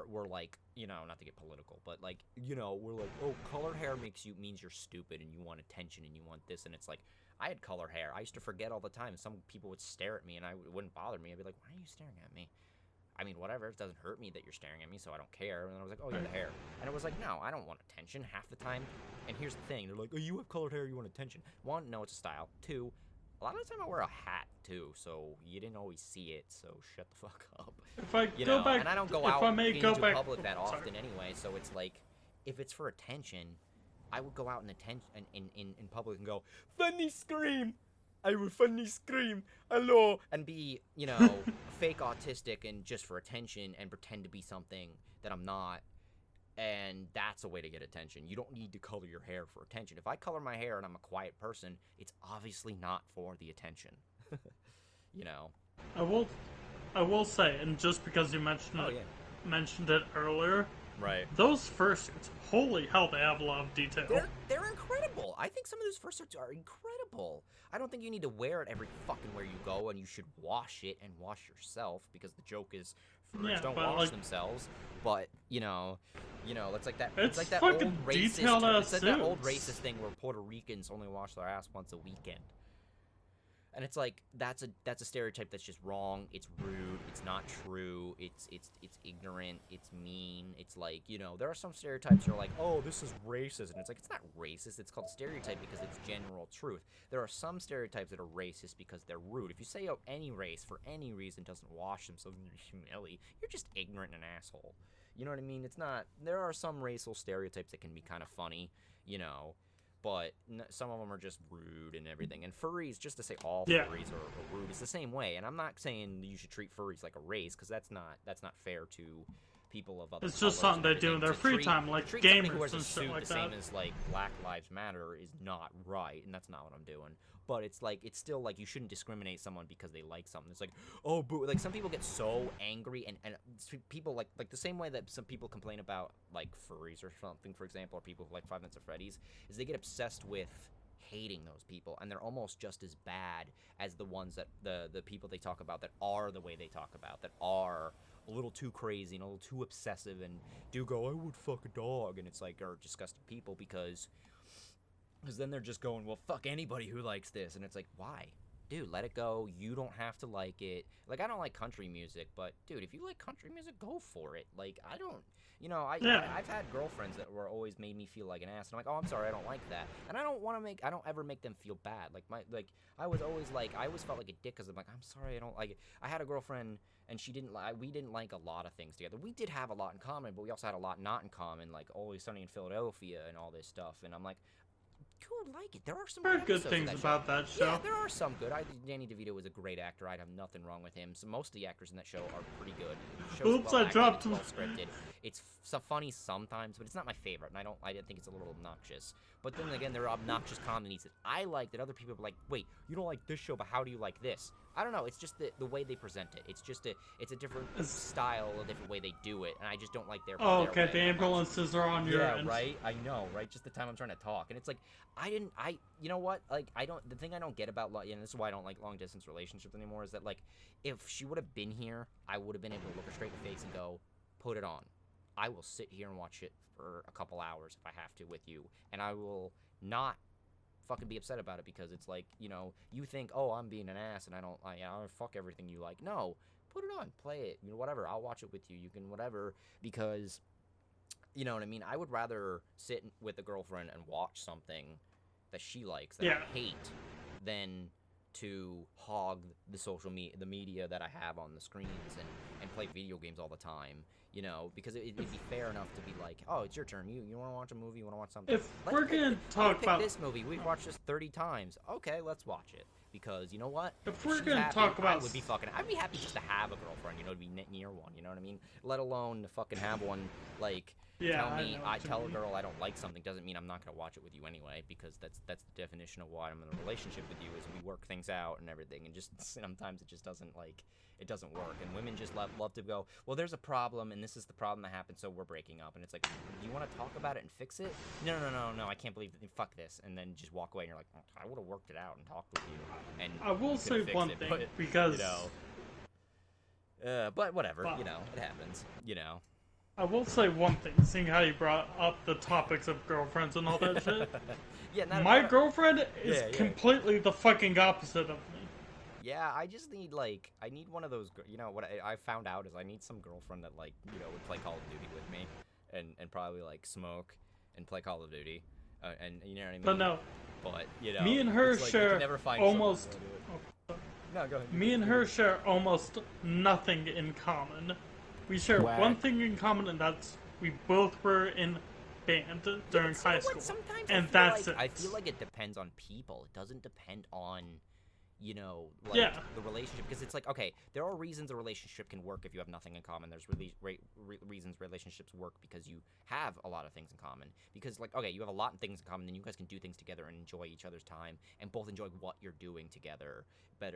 We're like, you know, not to get political, but like, you know, we're like, oh, colored hair means you're stupid and you want attention and you want this. And it's like, I had colored hair. I used to forget all the time. Some people would stare at me and it wouldn't bother me. I'd be like, why are you staring at me? I mean, whatever. It doesn't hurt me that you're staring at me, so I don't care. And I was like, oh, yeah, the hair. And it was like, no, I don't want attention half the time. And here's the thing. They're like, oh, you have colored hair, you want attention. One, no, it's a style. Two, a lot of the time I wear a hat, too, so you didn't always see it, so shut the fuck up. If I you go know? back, and I don't go out into public that often anyway, so it's like, if it's for attention, I would go out in public and go, funny scream! I will funny scream, hello! And be, you know, fake autistic and just for attention and pretend to be something that I'm not. And that's a way to get attention. You don't need to color your hair for attention. If I color my hair and I'm a quiet person, it's obviously not for the attention. You know. I will say, and just because you mentioned it earlier, right? Those fursuits, holy hell, they have a lot of detail. They're incredible. I think some of those fursuits are incredible. I don't think you need to wear it every fucking where you go, and you should wash it and wash yourself, because the joke is furries don't wash themselves. But you know, it's like that. It's like that old racist. It's like that old racist thing where Puerto Ricans only wash their ass once a weekend. And it's like that's a stereotype that's just wrong. It's rude. It's not true. It's ignorant. It's mean. It's like, you know, there are some stereotypes that are like, oh, this is racist, and it's like, it's not racist. It's called stereotype because it's general truth. There are some stereotypes that are racist because they're rude. If you say, oh, any race for any reason doesn't wash themselves in humility, you're just ignorant and an asshole. You know what I mean? It's not. There are some racial stereotypes that can be kind of funny, you know. But some of them are just rude and everything. And furries, just to say all furries are rude, is the same way. And I'm not saying you should treat furries like a race, because that's not fair to people of other colors. It's just something they do in their free time, like gamers and shit like that. The same as like Black Lives Matter is not right, and that's not what I'm doing. But it's like, it's still like, you shouldn't discriminate someone because they like something. It's like, oh, boo. Like, some people get so angry, and people like the same way that some people complain about like furries or something, for example, or people who like Five Nights at Freddy's, is they get obsessed with hating those people, and they're almost just as bad as the ones that the people they talk about that are the way they talk about, that are a little too crazy and a little too obsessive and do go, I would fuck a dog, and it's like, are disgusting people, because then they're just going, well, fuck anybody who likes this, and it's like, why? dude, let it go. You don't have to like it. Like, I don't like country music, but, dude, if you like country music, go for it. Like, I don't, I've had girlfriends that were always made me feel like an ass, and I'm like, oh, I'm sorry, I don't like that. And I don't ever make them feel bad. I always felt like a dick, because I'm like, I'm sorry, I don't like it. I had a girlfriend, and we didn't like a lot of things together. We did have a lot in common, but we also had a lot not in common, like Always Sunny in Philadelphia and all this stuff, and I'm like, who would like it? There are some good things about that show. Yeah, there are some good. Danny DeVito is a great actor. I'd have nothing wrong with him. So most of the actors in that show are pretty good. Oops, I dropped him. Well scripted. It's so funny sometimes, but it's not my favorite, and I think it's a little obnoxious. But then again, there are obnoxious comedies that I like that other people are like, wait, you don't like this show, but how do you like this? I don't know. It's just the way they present it. It's just it's a different style, a different way they do it, and I just don't like their. Oh, okay. The ambulances are on your end. Yeah, right. I know, right? Just the time I'm trying to talk, and it's like you know what? Like, the thing I don't get about, and this is why I don't like long distance relationships anymore, is that, like, if she would have been here, I would have been able to look her straight in the face and go, put it on. I will sit here and watch it for a couple hours if I have to with you, and I will not fucking be upset about it, because it's like, you think, oh, I'm being an ass and I fuck everything you like. No, put it on, play it, whatever. I'll watch it with you. You can whatever, because, you know what I mean? I would rather sit with a girlfriend and watch something that she likes that I hate than to hog the media that I have on the screens and play video games all the time. Because it'd be fair enough to be like, oh, it's your turn. You want to watch a movie? You want to watch something? If we're going to talk about this movie, we've watched this 30 times. Okay, let's watch it. Because, you know what? If we're going to talk about... I'd be happy just to have a girlfriend, to be near one, you know what I mean? Let alone to fucking have one, like... tell a girl I don't like something doesn't mean I'm not going to watch it with you anyway, because that's the definition of why I'm in a relationship with you, is we work things out and everything, and just sometimes it just doesn't, it doesn't work. And women just love to go, well, there's a problem, and this is the problem that happened, so we're breaking up. And it's like, do you want to talk about it and fix it? No, I can't believe it. Fuck this. And then just walk away, and you're like, oh, I would have worked it out and talked with you. And I will say one thing, because... but whatever, it happens, I will say one thing, seeing how you brought up the topics of girlfriends and all that shit. My girlfriend is completely the fucking opposite of me. Yeah, I just need, I need one of those, what I found out is I need some girlfriend that, would play Call of Duty with me, and probably, smoke and play Call of Duty, and, you know what I mean? But no. But, me and her share almost... No, go ahead. Me and her share almost nothing in common. We share one thing in common, and that's we both were in band during high school. And that's it. I feel like it depends on people. It doesn't depend on, the relationship. Because it's like, okay, there are reasons a relationship can work if you have nothing in common. There's reasons relationships work because you have a lot of things in common. Because, okay, you have a lot of things in common, then you guys can do things together and enjoy each other's time and both enjoy what you're doing together.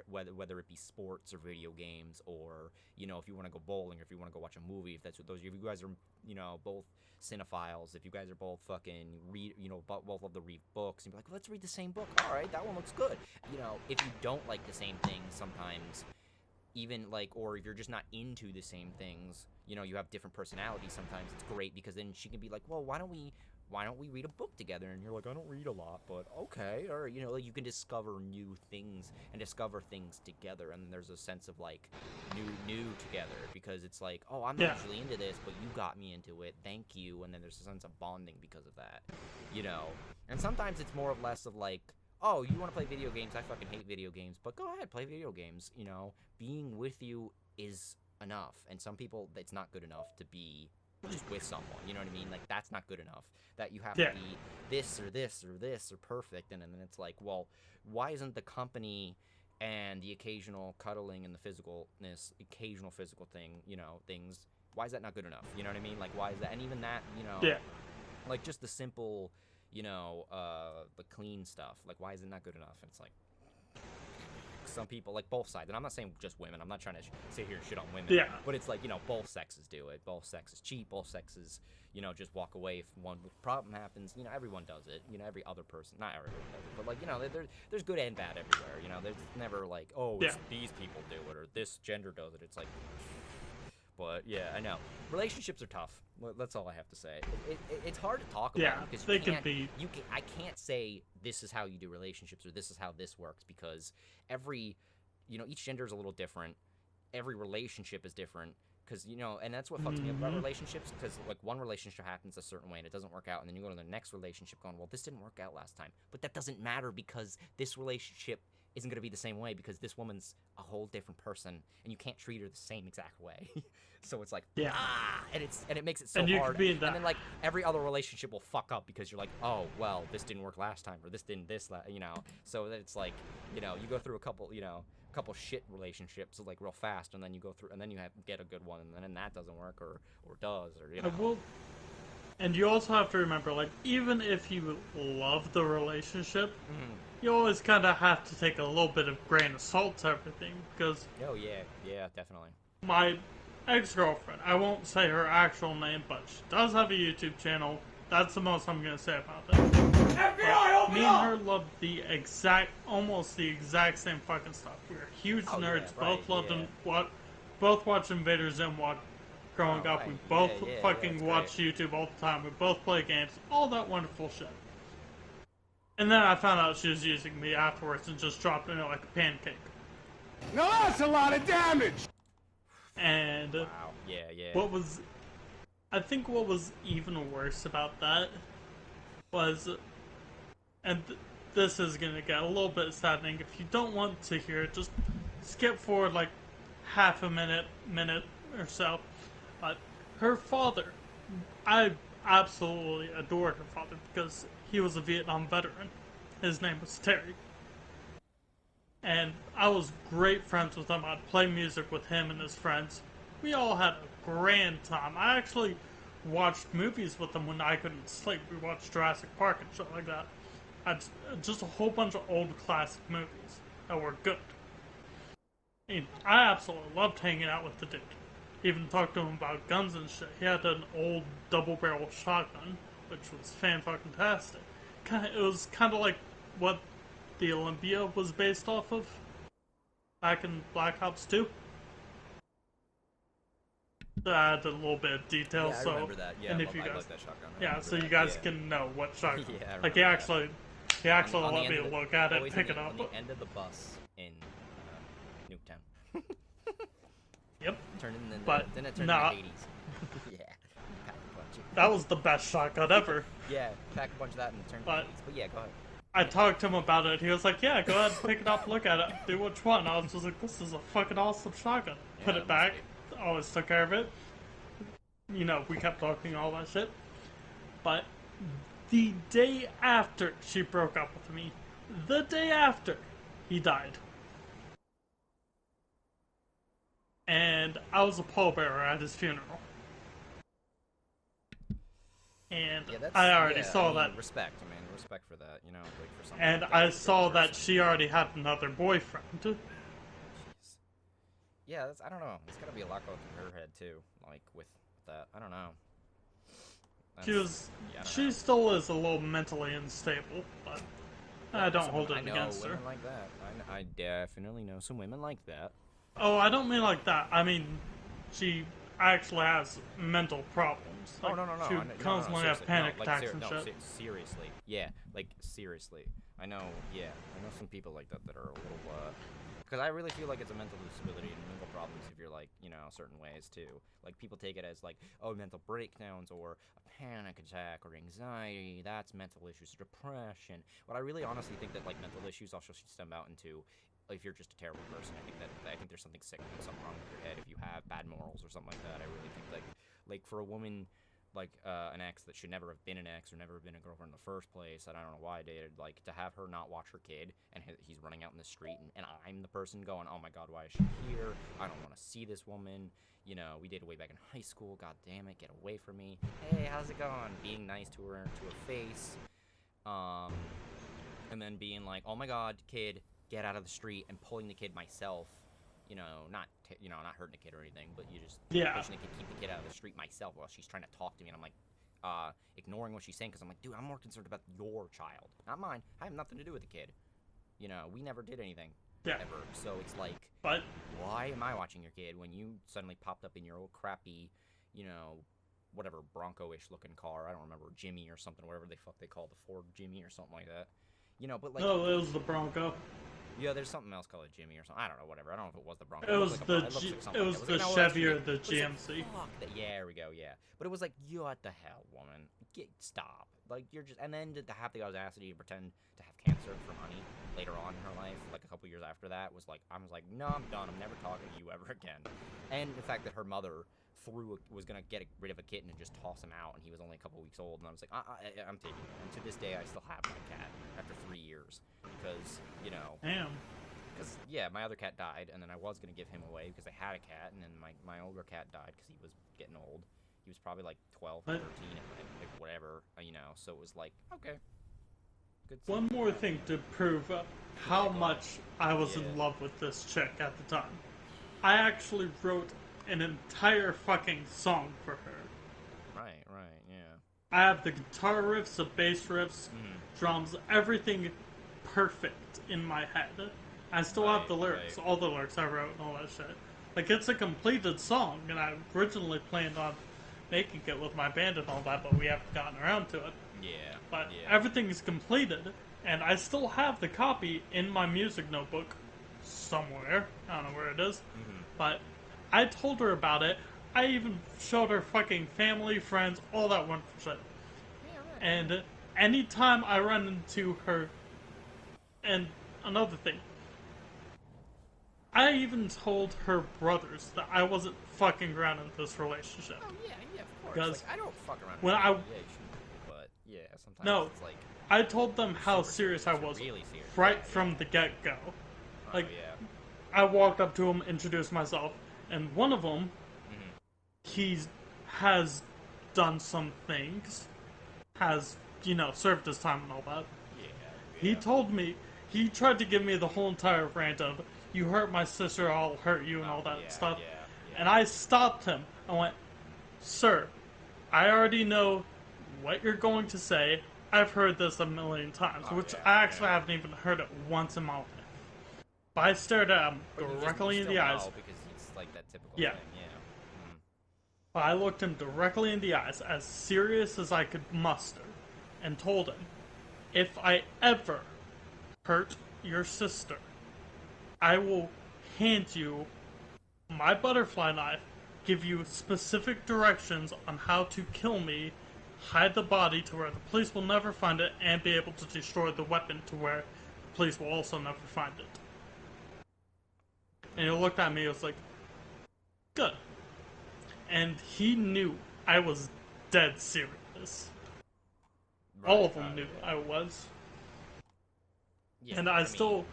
Whether it be sports or video games, or, if you want to go bowling, or if you want to go watch a movie, if you guys are, both cinephiles, if you guys are both fucking both love to read books, and be like, let's read the same book. All right, that one looks good. If you don't like the same things sometimes, even or if you're just not into the same things, you have different personalities sometimes, it's great, because then she can be like, well, why don't we read a book together? And you're like, I don't read a lot, but okay. Or, you can discover new things and discover things together, and there's a sense of, new together, because it's like, oh, I'm not usually into this, but you got me into it, thank you, and then there's a sense of bonding because of that, And sometimes it's more or less of oh, you want to play video games, I fucking hate video games, but go ahead, play video games, Being with you is enough, and some people, it's not good enough to be just with someone, you know what I mean? That's not good enough. That you have to be this or this or this or perfect, and then it's like, well, why isn't the company and the occasional cuddling and the occasional physical things, why is that not good enough? You know what I mean? Why is that? And even that, just the simple, the clean stuff, why is it not good enough? And it's like, some people, both sides, and I'm not saying just women, I'm not trying to sit here and shit on women, but it's both sexes do it. Both sexes cheat, both sexes, just walk away if one problem happens. Everyone does it. Every other person, not everyone does it, but there's good and bad everywhere. There's never it's these people do it or this gender does it. It's But yeah, I know relationships are tough. That's all I have to say. It's hard to talk about Yeah, because they can be. I can't say this is how you do relationships or this is how this works because each gender is a little different. Every relationship is different because and that's what fucks me up about relationships because like one relationship happens a certain way and it doesn't work out and then you go to the next relationship going, well, this didn't work out last time, but that doesn't matter because this relationship isn't going to be the same way because this woman's a whole different person and you can't treat her the same exact way. So it's like, and it makes it so hard. And then like every other relationship will fuck up because you're like, oh, well, this didn't work last time or this didn't so that it's like, you go through a couple shit relationships like real fast and then you go through and then you get a good one and then that doesn't work or does or And you also have to remember, like, even if you love the relationship, you always kind of have to take a little bit of grain of salt to everything, because... Oh, yeah, definitely. My ex-girlfriend, I won't say her actual name, but she does have a YouTube channel. That's the most I'm going to say about it. FBI, me and her loved almost the exact same fucking stuff. We were huge nerds, both loved and both watched Invader Zim growing up. We both fucking watch YouTube all the time. We both play games, all that wonderful shit. And then I found out she was using me afterwards and just dropped me like a pancake. Now that's a lot of damage! And I think what was even worse about that was, and this is gonna get a little bit saddening. If you don't want to hear it, just skip forward like half a minute or so. Her father, I absolutely adored her father because he was a Vietnam veteran. His name was Terry. And I was great friends with him. I'd play music with him and his friends. We all had a grand time. I actually watched movies with him when I couldn't sleep. We watched Jurassic Park and shit like that. Just a whole bunch of old classic movies that were good. I absolutely loved hanging out with the dude. Even talked to him about guns and shit. He had an old double-barrel shotgun, which was fan-fucking-tastic. It was kind of like what the Olympia was based off of back in Black Ops 2. I added a little bit of detail, I remember that. Yeah, and I like that shotgun. So you guys can know what shotgun. Like he actually let me look at it, pick it up. On the end of the bus in Nuketown. Yep. Then it turned into Hades. Yeah. That was the best shotgun ever. Yeah, pack a bunch of that and turn into Hades. But yeah, go ahead. I talked to him about it. He was like, yeah, go ahead, pick it up, look at it, do which one. I was just like, this is a fucking awesome shotgun. Put it back. Always took care of it. We kept talking all that shit. But the day after she broke up with me, the day after, he died. And I was a pallbearer at his funeral. And I already saw that. Respect for that, like for something. And I saw that she already had another boyfriend. Jeez. Yeah, I don't know. There's gotta be a lot going through her head too, like with that. I don't know. She still is a little mentally unstable, but I don't hold it against her. I know women like that. I definitely know some women like that. Oh, I don't mean like that. I mean, she actually has mental problems. Like, no. She constantly has panic attacks and shit. Seriously. Yeah, like, seriously. I know some people like that are a little, because I really feel like it's a mental disability and mental problems if you're, like, certain ways, too. Like, people take it as, like, mental breakdowns or a panic attack or anxiety, that's mental issues, depression. What I really honestly think that, like, mental issues also should stem out into, if you're just a terrible person, I think there's something sick and something wrong with your head if you have bad morals or something like that. I really think, like for a woman, like, an ex that should never have been an ex or never have been a girlfriend in the first place, and I don't know why I dated, like, to have her not watch her kid, and he's running out in the street, and I'm the person going, oh my god, why is she here? I don't want to see this woman. We dated way back in high school, god damn it, get away from me. Hey, how's it going? Being nice to her face. And then being like, oh my god, kid, get out of the street, and pulling the kid myself, not hurting the kid or anything, but you just pushing the kid, keep the kid out of the street myself while she's trying to talk to me, and I'm like, ignoring what she's saying, because I'm like, dude, I'm more concerned about your child, not mine. I have nothing to do with the kid. We never did anything. ever. So it's like, why am I watching your kid when you suddenly popped up in your old crappy, whatever Bronco-ish looking car? I don't remember, Jimmy or something, whatever the fuck they call the Ford Jimmy or something like that. But like, no, it was the Bronco. Yeah, there's something else called a Jimmy or something. I don't know, whatever. I don't know if it was the Bronco. It was the Chevy or the GMC. Yeah, there we go. Yeah, but it was like, what the hell, woman? Stop. Like, you're just, and then to have the audacity to pretend to have cancer for money later on in her life, like a couple years after that, was like, I was like, no, I'm done. I'm never talking to you ever again. And the fact that her mother was gonna get rid of a kitten and just toss him out, and he was only a couple weeks old, and I was like, I'm taking him. And to this day, I still have my cat after 3 years because Damn. Because my other cat died, and then I was gonna give him away because I had a cat, and then my older cat died because he was getting old. He was probably like 12, 13, like whatever, So it was like, okay. Good. One more thing to prove how much I was in love with this chick at the time. I actually wrote an entire fucking song for her. Right, yeah. I have the guitar riffs, the bass riffs, drums, everything perfect in my head. I still have the lyrics, all the lyrics I wrote and all that shit. Like, it's a completed song, and I originally planned on making it with my band and all that, but we haven't gotten around to it. Yeah. But everything is completed, and I still have the copy in my music notebook somewhere. I don't know where it is. But I told her about it. I even showed her fucking family, friends, all that wonderful shit. Yeah, right. And anytime I run into her... And another thing. I even told her brothers that I wasn't fucking around in this relationship. Oh, yeah, of course. Because I don't fuck around when but sometimes no, it's like... I told them how serious I was really serious. right from the get-go. Like, I walked up to him, introduced myself, and one of them, he has done some things, has, served his time and all that. He told me, he tried to give me the whole entire rant of, you hurt my sister, I'll hurt you, and all that stuff. And I stopped him. I went, sir, I already know what you're going to say. I've heard this a million times, which I actually haven't even heard it once in my life. But I stared at him directly in the eyes. Because it's like that typical thing, But I looked him directly in the eyes, as serious as I could muster, and told him, if I ever hurt your sister, I will hand you my butterfly knife, give you specific directions on how to kill me, hide the body to where the police will never find it, and be able to destroy the weapon to where the police will also never find it. And he looked at me, he was like, good. And he knew I was dead serious. All of them knew I was. And I still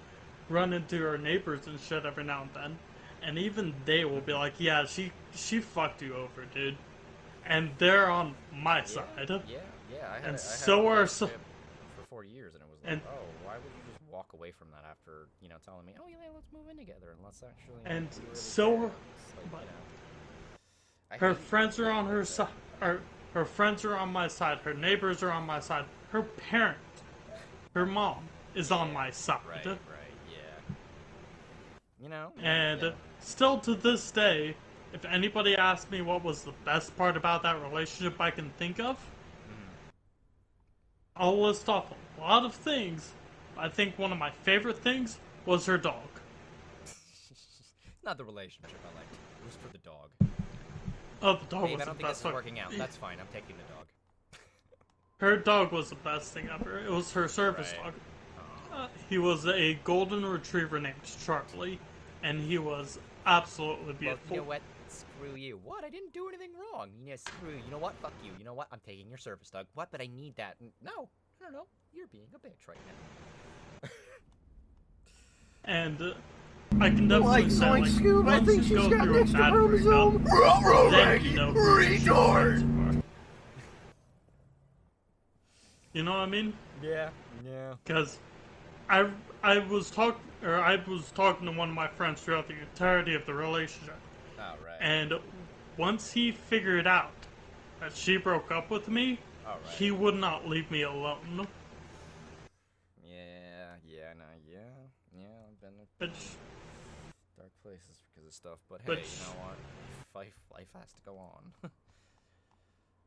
run into her neighbors and shit every now and then. And even they will be like, yeah, she fucked you over, dude. And they're on my side. I had for 4 years, and it was like, why would you just walk away from that after, telling me, let's move in together, and let's actually... And so... Her friends are on her side. Her friends are on my side. Her neighbors are on my side. Her parent, her mom, is on my side. Right, And still to this day, if anybody asks me what was the best part about that relationship I can think of, I'll list off a lot of things. I think one of my favorite things was her dog. Not the relationship I liked. It was for the dog. Oh, the dog was the best. I don't think this is working out. That's fine. I'm taking the dog. Her dog was the best thing ever. It was her service dog. He was a golden retriever named Charlie, and he was absolutely beautiful. Well, you know what? Screw you. What? I didn't do anything wrong. Screw you. You know what? Fuck you. You know what? I'm taking your service dog. What? But I need that. No. You're being a bitch right now. And I can definitely say, like, Scoob, I think she's got an extra chromosome. Then you know retard. You know what I mean? Yeah. Because I was talking to one of my friends throughout the entirety of the relationship. Oh, right. And once he figured out that she broke up with me, he would not leave me alone. been dark places because of stuff, but hey, you know what? Life has to go on.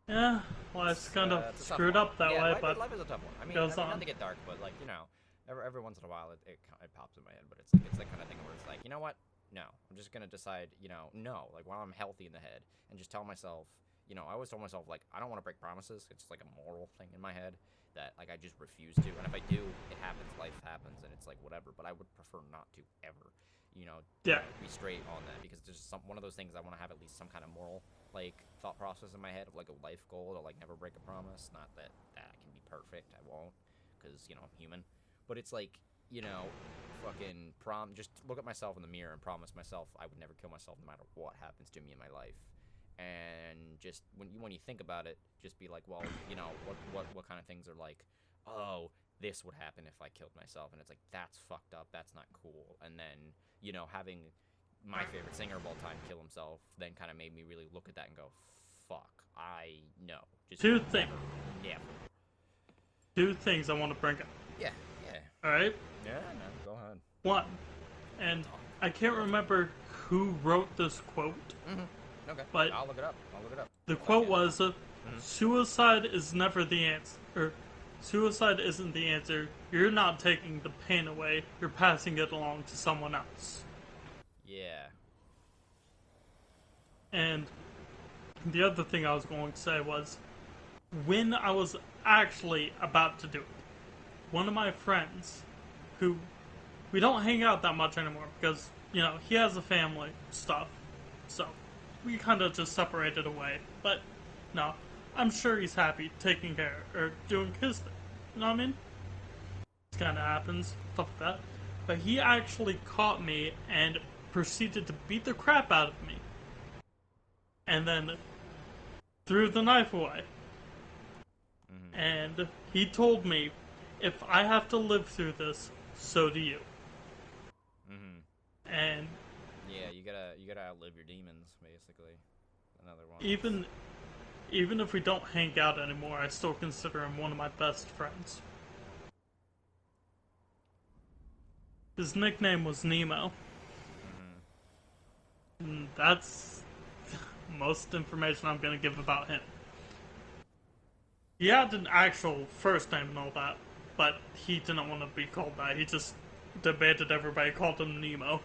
Yeah, life's kind of screwed up that way, but life is a tough one. I mean, goes on. Not to get dark, but like, you know, every once in a while it pops in my head, but it's that kind of thing where it's like, you know what? No, I'm just gonna decide, you know, no, like when I'm healthy in the head, and just tell myself, you know, I always tell myself like I don't want to break promises. It's like a moral thing in my head that like I just refuse to, and if I do, it happens. Life happens, and it's like whatever. But I would prefer not to ever, you know, be straight on that because there's one of those things I want to have at least some kind of moral like thought process in my head of like a life goal to like never break a promise. Not that I can be perfect. I won't, because you know I'm human. But it's like, you know, fucking just look at myself in the mirror and promise myself I would never kill myself no matter what happens to me in my life. And just when you think about it, just be like, well, you know, what kind of things are like, oh, this would happen if I killed myself, and it's like that's fucked up, that's not cool. And then, you know, having my favorite singer of all time kill himself then kind of made me really look at that and go, fuck, I know. Just two things. Yeah. Two things I want to bring up. Yeah. All right. Yeah. No, go ahead. One, and I can't remember who wrote this quote. Mm-hmm. Okay, but I'll look it up. The quote was, "Suicide is never the answer. Or, suicide isn't the answer. You're not taking the pain away. You're passing it along to someone else." Yeah. And the other thing I was going to say was, when I was actually about to do it, one of my friends, who we don't hang out that much anymore because, you know, he has a family stuff, so we kind of just separated away. But no, I'm sure he's happy taking care or doing his thing. You know what I mean? It kind of happens, stuff like that. But he actually caught me and proceeded to beat the crap out of me, and then threw the knife away. Mm-hmm. And he told me, if I have to live through this, so do you. Mm-hmm. And yeah, you gotta outlive your demons, basically. Another one. Even if we don't hang out anymore, I still consider him one of my best friends. His nickname was Nemo. Mm-hmm. And that's most information I'm gonna give about him. He had an actual first name and all that, but he didn't want to be called that. He just debated everybody called him Nemo.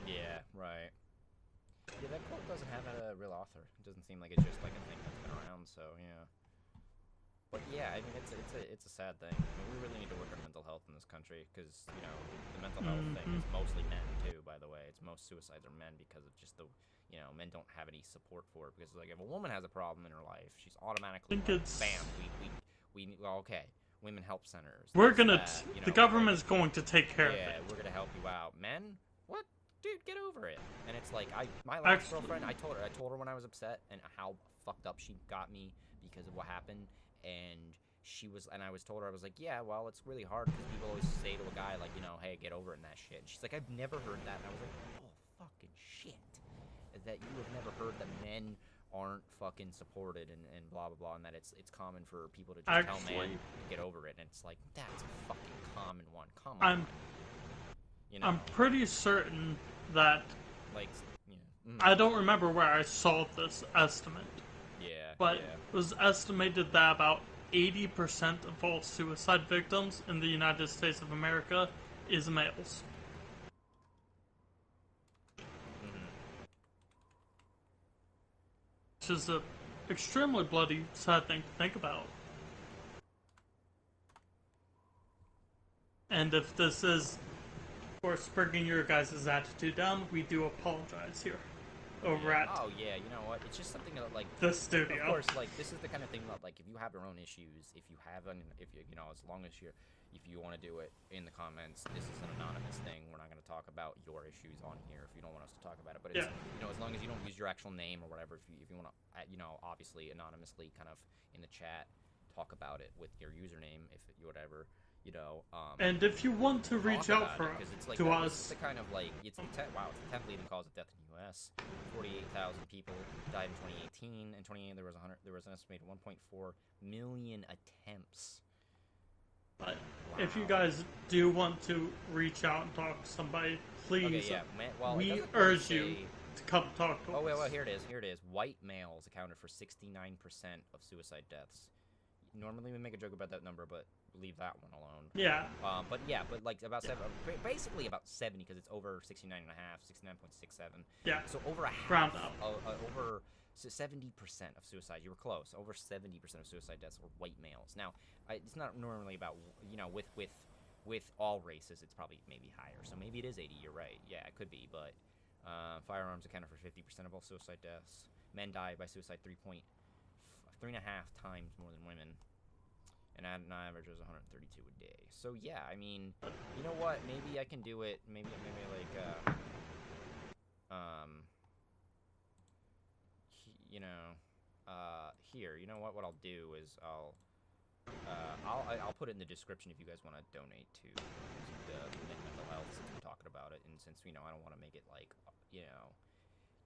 Yeah, right. Yeah, that quote doesn't have a real author. It doesn't seem like it's just like a thing that's been around, so yeah. But yeah, I mean, it's a sad thing. I mean, we really need to work on mental health in this country, because, you know, the mental health thing is mostly men, too, by the way. It's most suicides are men because of just the, you know, men don't have any support for it. Because, like, if a woman has a problem in her life, she's automatically, like, bam, well, okay, women help centers. We're gonna, the government's going to take care of it. Yeah, we're gonna help you out. Men? What? Dude, get over it. And it's like, my last girlfriend, I told her when I was upset and how fucked up she got me because of what happened. And I told her, I was like, yeah, well, it's really hard because people always say to a guy, like, you know, hey, get over it and that shit. And she's like, I've never heard that. And I was like, oh, fucking shit. That you have never heard that men aren't fucking supported and blah, blah, blah. And that it's common for people to just tell men to get over it. And it's like, that's a fucking common one. Come on. You know? I'm pretty certain that, like, I don't remember where I saw this estimate. Yeah. But it was estimated that about 80% of all suicide victims in the United States of America is males. Mm-hmm. Which is an extremely bloody, sad thing to think about. And if this is, of course, bringing your guys' attitude down, we do apologize here. Over at you know what? It's just something that, like, the studio. Of course, like, this is the kind of thing that, like, if you have your own issues, if you know, as long as if you want to do it in the comments, this is an anonymous thing. We're not going to talk about your issues on here if you don't want us to talk about it. But it's, you know, as long as you don't use your actual name or whatever, if you want to, you know, obviously anonymously, kind of in the chat, talk about it with your username, if you whatever. You know, and if you want to reach out for like to us, it's the kind of like it's the 10th leading cause of death in the U.S. 48,000 people died in 2018. In 2018, there was an estimated 1.4 million attempts But if you guys do want to reach out and talk to somebody, please, we urge you to come talk to us. Oh, well, here it is. White males accounted for 69% of suicide deaths. Normally we make a joke about that number, but leave that one alone. Yeah. But like about basically about 70, because it's over 69.5, 69.67. Yeah. So over a half, round up. over 70% of suicide. You were close. Over 70% of suicide deaths were white males. Now, it's not normally about, with all races, it's probably maybe higher. So maybe it is 80. You're right. Yeah, it could be. But firearms accounted for 50% of all suicide deaths. Men die by suicide 3.5 times more than women. And an average was 132 a day. So yeah, I mean, you know what? Maybe I can do it. Maybe like here. You know what? What I'll do is I'll put it in the description if you guys want to donate to the mental health, since we're talking about it, and since I don't want to make it like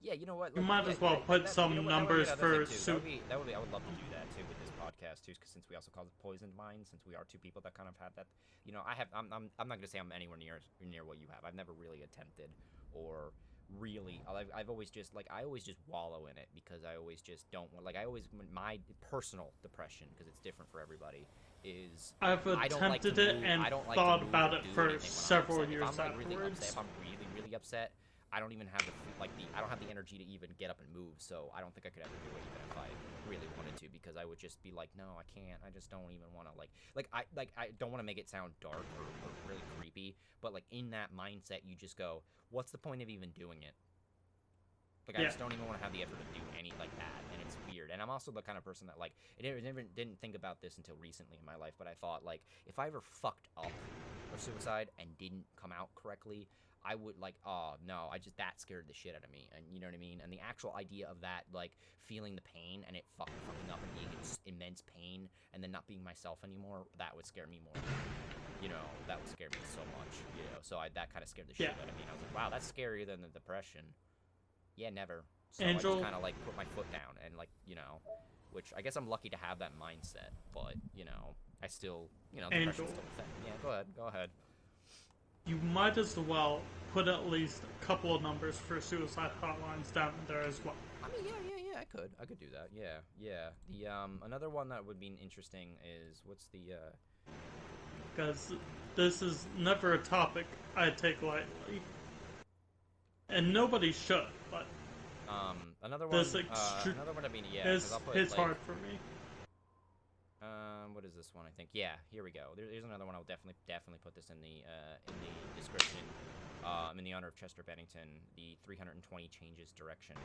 Yeah, you know what? You might as well put some numbers for that would be. I would love to do that too with this podcast too, because since we also call it Poisoned Minds, since we are two people that kind of have that. I'm not gonna say I'm anywhere near what you have. I've never really attempted or really. I've always just I always just wallow in it, because I always just don't want. My personal depression, because it's different for everybody, is I've attempted it and thought about it for several years afterwards. If I'm really upset, I don't even have I don't have the energy to even get up and move, so I don't think I could ever do it even if I really wanted to, because I would just be like, no, I can't. I just don't even want to I don't want to make it sound dark or really creepy, but in that mindset, you just go, what's the point of even doing it? I just don't even want to have the effort to do any like that, and it's weird. And I'm also the kind of person that I never didn't think about this until recently in my life, but I thought if I ever fucked up or suicide and didn't come out correctly, I would oh no, that scared the shit out of me, and you know what I mean. And the actual idea of that, feeling the pain and it fucking up and being in immense pain and then not being myself anymore, that would scare me more. That would scare me so much. So that kind of scared the shit out of me. And I was like, wow, that's scarier than the depression. Yeah, never. So Angel, I just kind of put my foot down and which I guess I'm lucky to have that mindset, but I still depression's still a thing. Yeah, go ahead. You might as well put at least a couple of numbers for suicide hotlines down there as well. I mean, yeah, I could do that. Yeah. The another one that would be interesting is what's the because this is never a topic I take lightly, and nobody should. But another one. Another one. I mean, yeah, it's hard for me. What is this one? I think. Yeah, here we go. There's another one. I'll definitely put this in the description. In the honor of Chester Bennington, the 320 changes direction.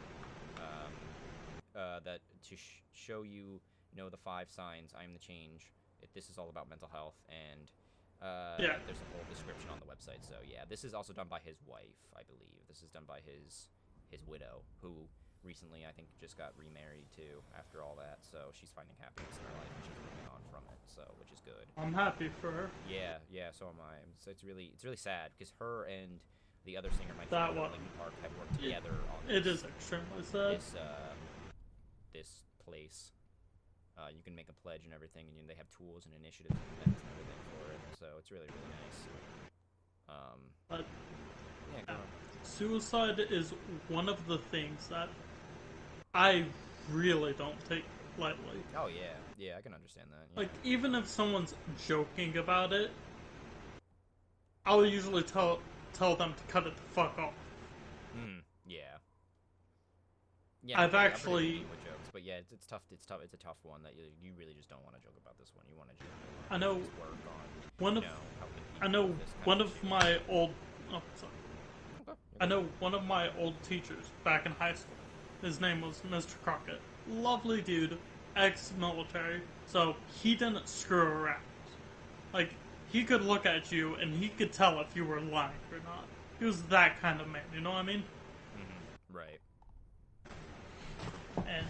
That to show you the 5 signs. I am the change. This is all about mental health, and there's a whole description on the website. So yeah, this is also done by his wife, I believe. This is done by his widow, who recently I think just got remarried too after all that, so she's finding happiness in her life and she's moving on from it, so which is good. I'm happy for her. Yeah, so am I. So it's really sad, because her and the other singer Mike Linkin Park have worked together on this. It is extremely sad. This place. You can make a pledge and everything, and they have tools and initiatives and events and everything for it, so it's really nice. Suicide is one of the things that I really don't take lightly. Oh yeah, I can understand that. Yeah. Even if someone's joking about it, I'll usually tell them to cut it the fuck off. Yeah. I've actually. With jokes, but yeah, it's tough. It's a tough one that you really just don't want to joke about this one. You want to joke. I know. Work on, I know one of my old. Oh, sorry. I know one of my old teachers back in high school. His name was Mr. Crockett. Lovely dude, ex-military, so he didn't screw around. He could look at you and he could tell if you were lying or not. He was that kind of man, you know what I mean? Mm-hmm. Right. And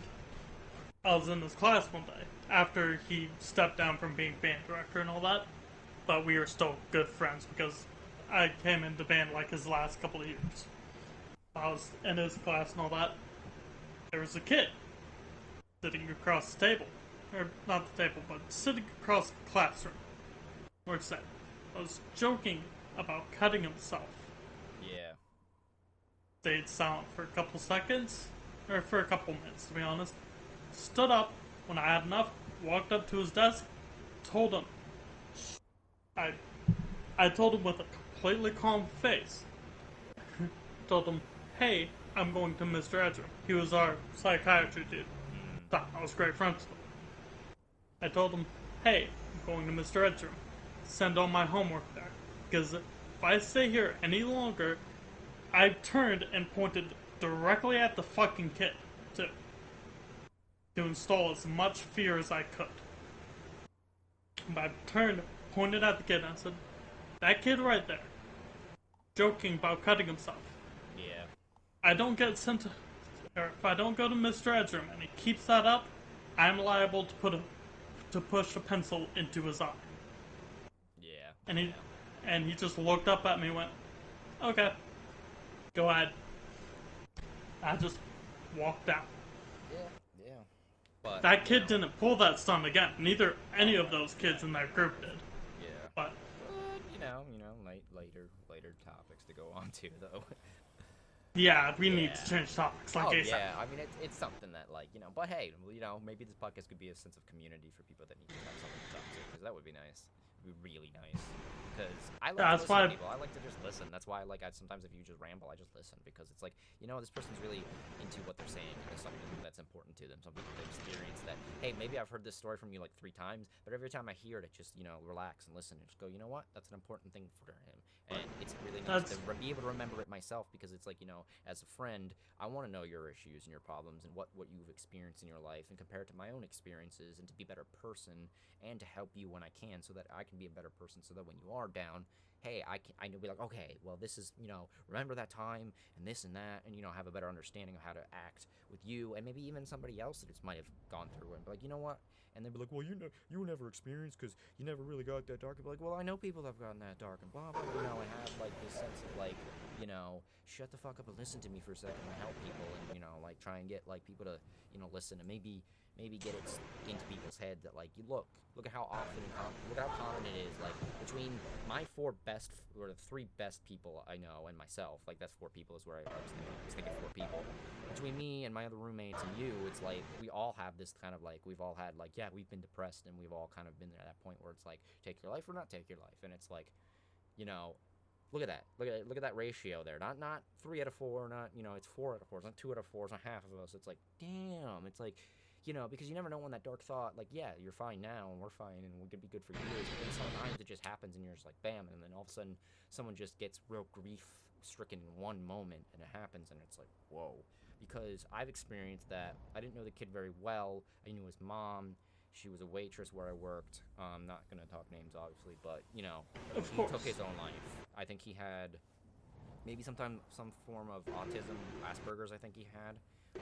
I was in his class one day, after he stepped down from being band director and all that, but we were still good friends because I came into band his last couple of years. I was in his class and all that. There was a kid sitting across the table. Or not the table, but sitting across the classroom. Or said, was joking about cutting himself. Yeah. Stayed silent for a couple seconds, or for a couple minutes to be honest. Stood up when I had enough, walked up to his desk, told him. I told him with a completely calm face. Told him, hey, I'm going to Mr. Edger. He was our psychiatry dude. Thought I was great friends with him. I told him, hey, I'm going to Mr. Edger. Send all my homework there. Because if I stay here any longer, I turned and pointed directly at the fucking kid, too. To install as much fear as I could. But I turned, pointed at the kid, and I said, that kid right there, joking about cutting himself. Yeah. I don't get sent to, or if I don't go to Mr. Edrum and he keeps that up, I'm liable to push a pencil into his eye. Yeah. And he just looked up at me and went, okay, go ahead. I just walked out. Yeah. But that kid didn't pull that stunt again. Neither any of those kids in that group did. Yeah. But you know, later topics to go on to though. Yeah, we need to change topics. Like ASAP. Yeah, I mean it's something that but hey, maybe this podcast could be a sense of community for people that need to have something to talk to, because that would be nice. It would be really nice. Because I like to listen to people. I like to just listen. That's why sometimes if you just ramble, I just listen, because it's like, this person's really into what they're saying, and it's something that's important to them, something that they've experienced that, hey, maybe I've heard this story from you like 3 times, but every time I hear it, I just, relax and listen and just go, you know what? That's an important thing for him. And it's really nice to be able to remember it myself, because it's like, as a friend, I want to know your issues and your problems and what you've experienced in your life, and compare it to my own experiences, and to be a better person and to help you when I can, so that I can be a better person, so that when you are down, hey, I know, be like, okay, well, this is, remember that time and this and that, and, have a better understanding of how to act with you, and maybe even somebody else that might have gone through it, and be like, you know what? And they'd be like, well, you were never experienced because you never really got that dark. I'd be like, well, I know people that have gotten that dark, and blah, blah, blah, and have, this sense of, shut the fuck up and listen to me for a second and help people, and, try and get, people to, listen, and maybe get it into people's head that, you look at how often, look at how common it is, between my 4 best, or the 3 best people I know, and myself, that's 4 people is where I was thinking 4 people. Between me and my other roommates and you, it's we all have this kind of we've all had yeah, we've been depressed, and we've all kind of been at that point where it's take your life or not take your life, and it's look at that, look at that ratio there, not 3 out of 4, not it's 4 out of 4, it's not 2 out of 4, it's not half of us, it's damn, it's because you never know when that dark thought, yeah, you're fine now, and we're fine, and we could be good for years, but then sometimes it just happens, and you're just bam, and then all of a sudden, someone just gets real grief-stricken in one moment, and it happens, and it's whoa. Because I've experienced that. I didn't know the kid very well. I knew his mom. She was a waitress where I worked. I'm not going to talk names, obviously, but, he took his own life. I think he had maybe some form of autism, Asperger's, I think he had.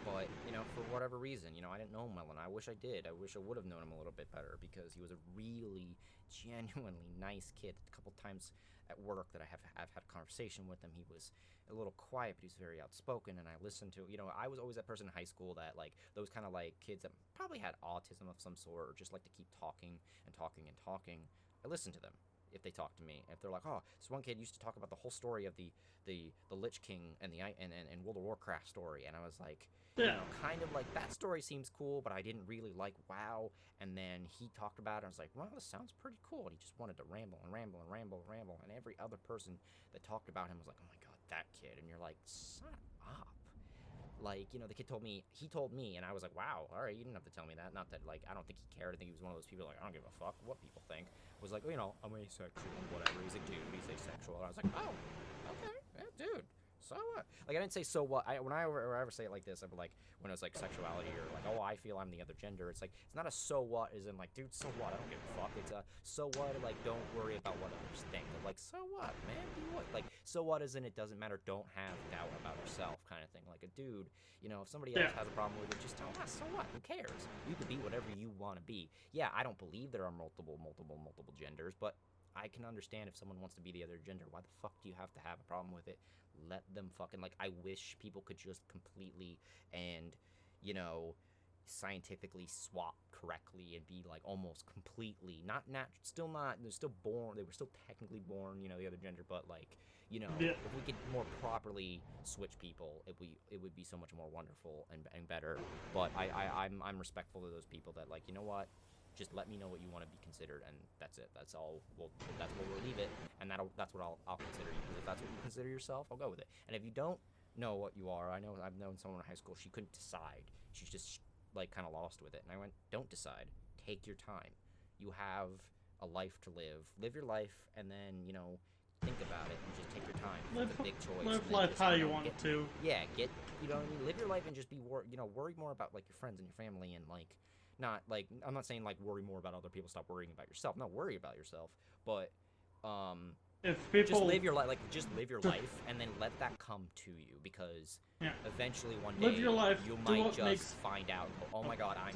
But, for whatever reason, I didn't know him well, and I wish I did. I wish I would have known him a little bit better, because he was a really genuinely nice kid. A couple times at work that I've had a conversation with him, he was a little quiet, but he was very outspoken, and I listened to, I was always that person in high school that, those kind of, kids that probably had autism of some sort, or just like to keep talking and talking and talking. I listened to them if they talk to me. If they're like, oh, this one kid used to talk about the whole story of the Lich King and and World of Warcraft story, and I was like, kind of that story seems cool, but I didn't really WoW. And then he talked about it, and I was like, well, this sounds pretty cool. And he just wanted to ramble and ramble and ramble and ramble, and every other person that talked about him was like, oh my god, that kid. And you're like, shut up. The kid told me, and I was like, wow, all right, you didn't have to tell me that. Not that, I don't think he cared. I think he was one of those people, I don't give a fuck what people think. Was like, I'm asexual, whatever. He's a dude, he's asexual. And I was like, oh, okay, yeah, dude. So what? I didn't say so what. When I ever say it like this, I'm when it's sexuality, or oh, I feel I'm the other gender. It's it's not a so what, as in dude, so what? I don't give a fuck. It's a so what, don't worry about what others think. So what, man? Do what? So what, as in it doesn't matter. Don't have doubt about yourself, kind of thing. A dude, if somebody else has a problem with it, just tell them, so what? Who cares? You can be whatever you want to be. Yeah, I don't believe there are multiple genders, but I can understand if someone wants to be the other gender. Why the fuck do you have to have a problem with it? Let them fucking, I wish people could just completely and, scientifically swap correctly and be like almost completely not still not they're still born, they were still technically born, you know, the other gender, but like, you know, if we could more properly switch people, it would be so much more wonderful and better. But I'm respectful to those people that, like, you know what, just let me know what you want to be considered, and that's it. That's all. That's where we'll leave it, and that's what I'll consider you. Because if that's what you consider yourself, I'll go with it. And if you don't know what you are, I've known someone in high school, she couldn't decide. She's just like kind of lost with it, and I went, don't decide. Take your time. You have a life to live. Live your life, and then, you know, think about it and just take your time. It's a big choice. Live life how you want to. Yeah, you know what I mean? Live your life and just be worry more about like your friends and your family, and like not like, I'm not saying like worry more about other people, stop worrying about yourself. No, worry about yourself, but if people just live your life, like just live your life, and then let that come to you, because eventually one day live your life, you might just find out and go, oh my god, I'm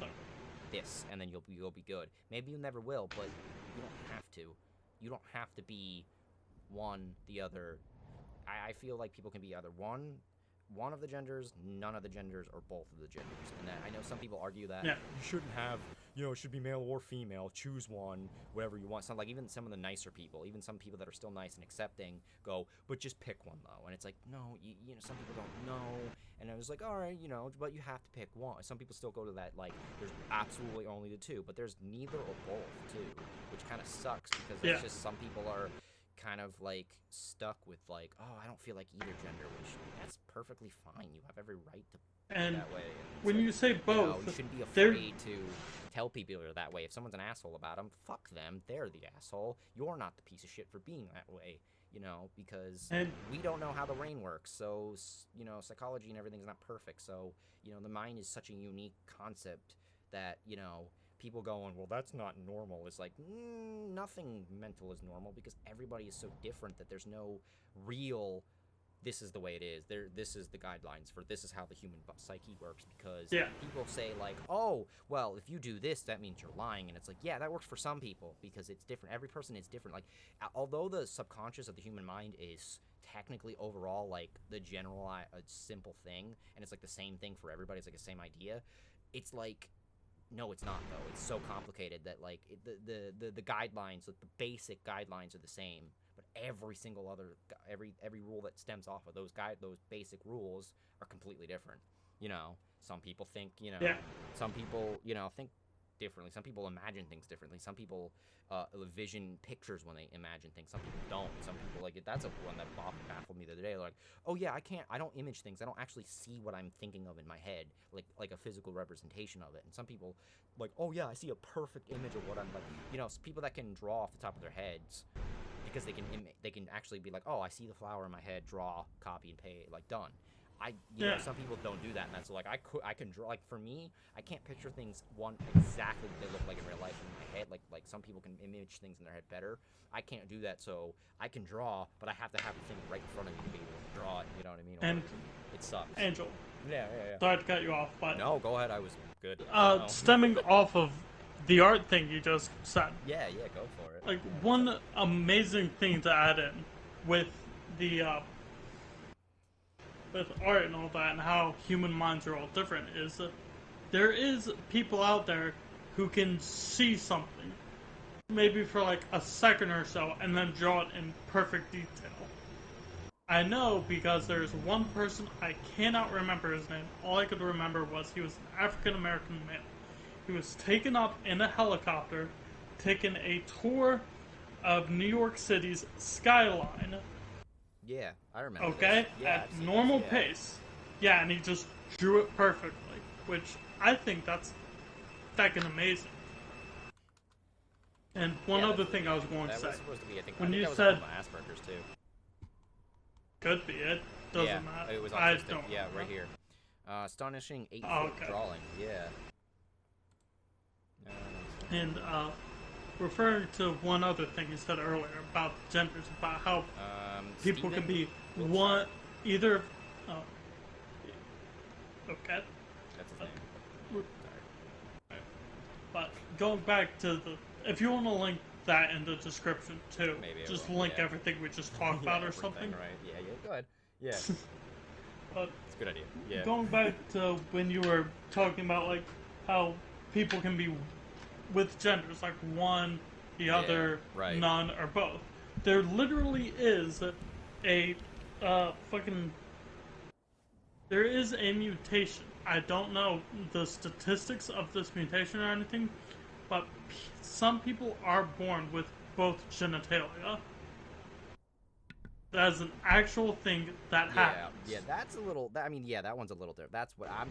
this, and then you'll be good. Maybe you never will, but you don't have to. You don't have to be one, the other. I feel like people can be either one of the genders, none of the genders, or both of the genders. And that, I know some people argue that you shouldn't have, you know, it should be male or female, choose one, whatever you want. So like even some of the nicer people, even some people that are still nice and accepting, go, but just pick one though. And it's like, no, you know, some people don't know. And I was like, all right, you know, but you have to pick one. Some people still go to that, like, there's absolutely only the two, but there's neither or both too, which kind of sucks, because it's just some people are kind of like stuck with like, oh, I don't feel like either gender, which that's perfectly fine. You have every right to be that way. And when you say both, you know, you shouldn't be afraid to tell people you're that way. If someone's an asshole about them, fuck them. They're the asshole. You're not the piece of shit for being that way. You know, because we don't know how the brain works. So, you know, psychology and everything's not perfect. So, you know, the mind is such a unique concept that, you know, people going, well, that's not normal. It's like, nothing mental is normal, because everybody is so different that there's no real, this is the way it is. This is the guidelines for this is how the human psyche works, because people say like, oh, well, if you do this, that means you're lying. And it's like, yeah, that works for some people, because it's different. Every person is different. Like, although the subconscious of the human mind is technically overall like the general, a simple thing, and it's like the same thing for everybody, it's like the same idea, it's like, no, it's not though. It's so complicated that like the guidelines, like the basic guidelines are the same, but every single other every rule that stems off of those basic rules are completely different. You know, some people think, you know, some people, you know, think differently. Some people imagine things differently. Some people vision pictures when they imagine things. Some people don't. Some people, like, that's a one that baffled me the other day. They're like, oh yeah, I don't image things. I don't actually see what I'm thinking of in my head, like a physical representation of it. And some people, like, oh yeah, I see a perfect image of what I'm like. You know, people that can draw off the top of their heads, because they can actually be like, oh, I see the flower in my head, draw, copy and paste, like, done. You know, some people don't do that, and that's like, I can draw, like, for me, I can't picture things exactly what they look like in real life in my head, like some people can image things in their head better. I can't do that, so I can draw, but I have to have the thing right in front of me to be able to draw it, you know what I mean? And it sucks. Angel. Yeah. Sorry to cut you off, but... No, go ahead, I was good. Stemming off of the art thing you just said. Yeah, go for it. Like, one amazing thing to add in with the, with art and all that, and how human minds are all different, is there is people out there who can see something, maybe for like a second or so, and then draw it in perfect detail. I know because there's one person, I cannot remember his name. All I could remember was he was an African-American male. He was taken up in a helicopter, taking a tour of New York City's skyline. Yeah, I remember. Okay? Yeah, at normal pace. Yeah, and he just drew it perfectly, which I think that's fucking amazing. And one other thing I was going to say. That was supposed to be, I think when you that was said Asperger's too. Could be, it doesn't matter. It was autistic. I don't right here. Astonishing 8-foot drawing. Yeah. And referring to one other thing you said earlier about genders, about how people can be one, either. Okay. That's his name. Sorry. But going back to if you want to link that in the description too, just link everything we just talked about or something. Right. Yeah. Go ahead. Yeah. But it's a good idea. Yeah. Going back to when you were talking about like how people can be with genders, like one, the other, none, or both. There literally is a there is a mutation. I don't know the statistics of this mutation or anything, but some people are born with both genitalia. That's an actual thing that happens. Yeah, that's a little. I mean, yeah, that one's a little different. That's what I'm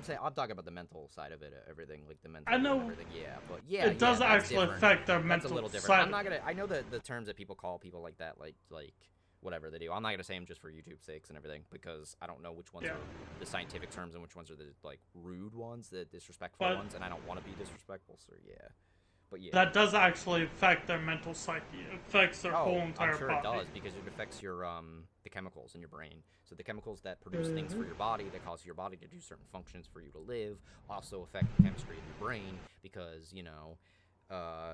saying. I'm talking about the mental side of it, everything, like the mental. I know. Everything. Yeah, but yeah, it does actually affect their mental. That's a little different. Side. I'm not gonna. I know the terms that people call people like that, like whatever they do. I'm not gonna say them just for YouTube's sakes and everything, because I don't know which ones are the scientific terms and which ones are the like rude ones, the disrespectful ones, and I don't want to be disrespectful. So yeah. But yeah. That does actually affect their mental psyche. It affects their whole entire body. I'm sure it does, because it affects your the chemicals in your brain. So the chemicals that produce things for your body, that cause your body to do certain functions for you to live, also affect the chemistry of your brain, because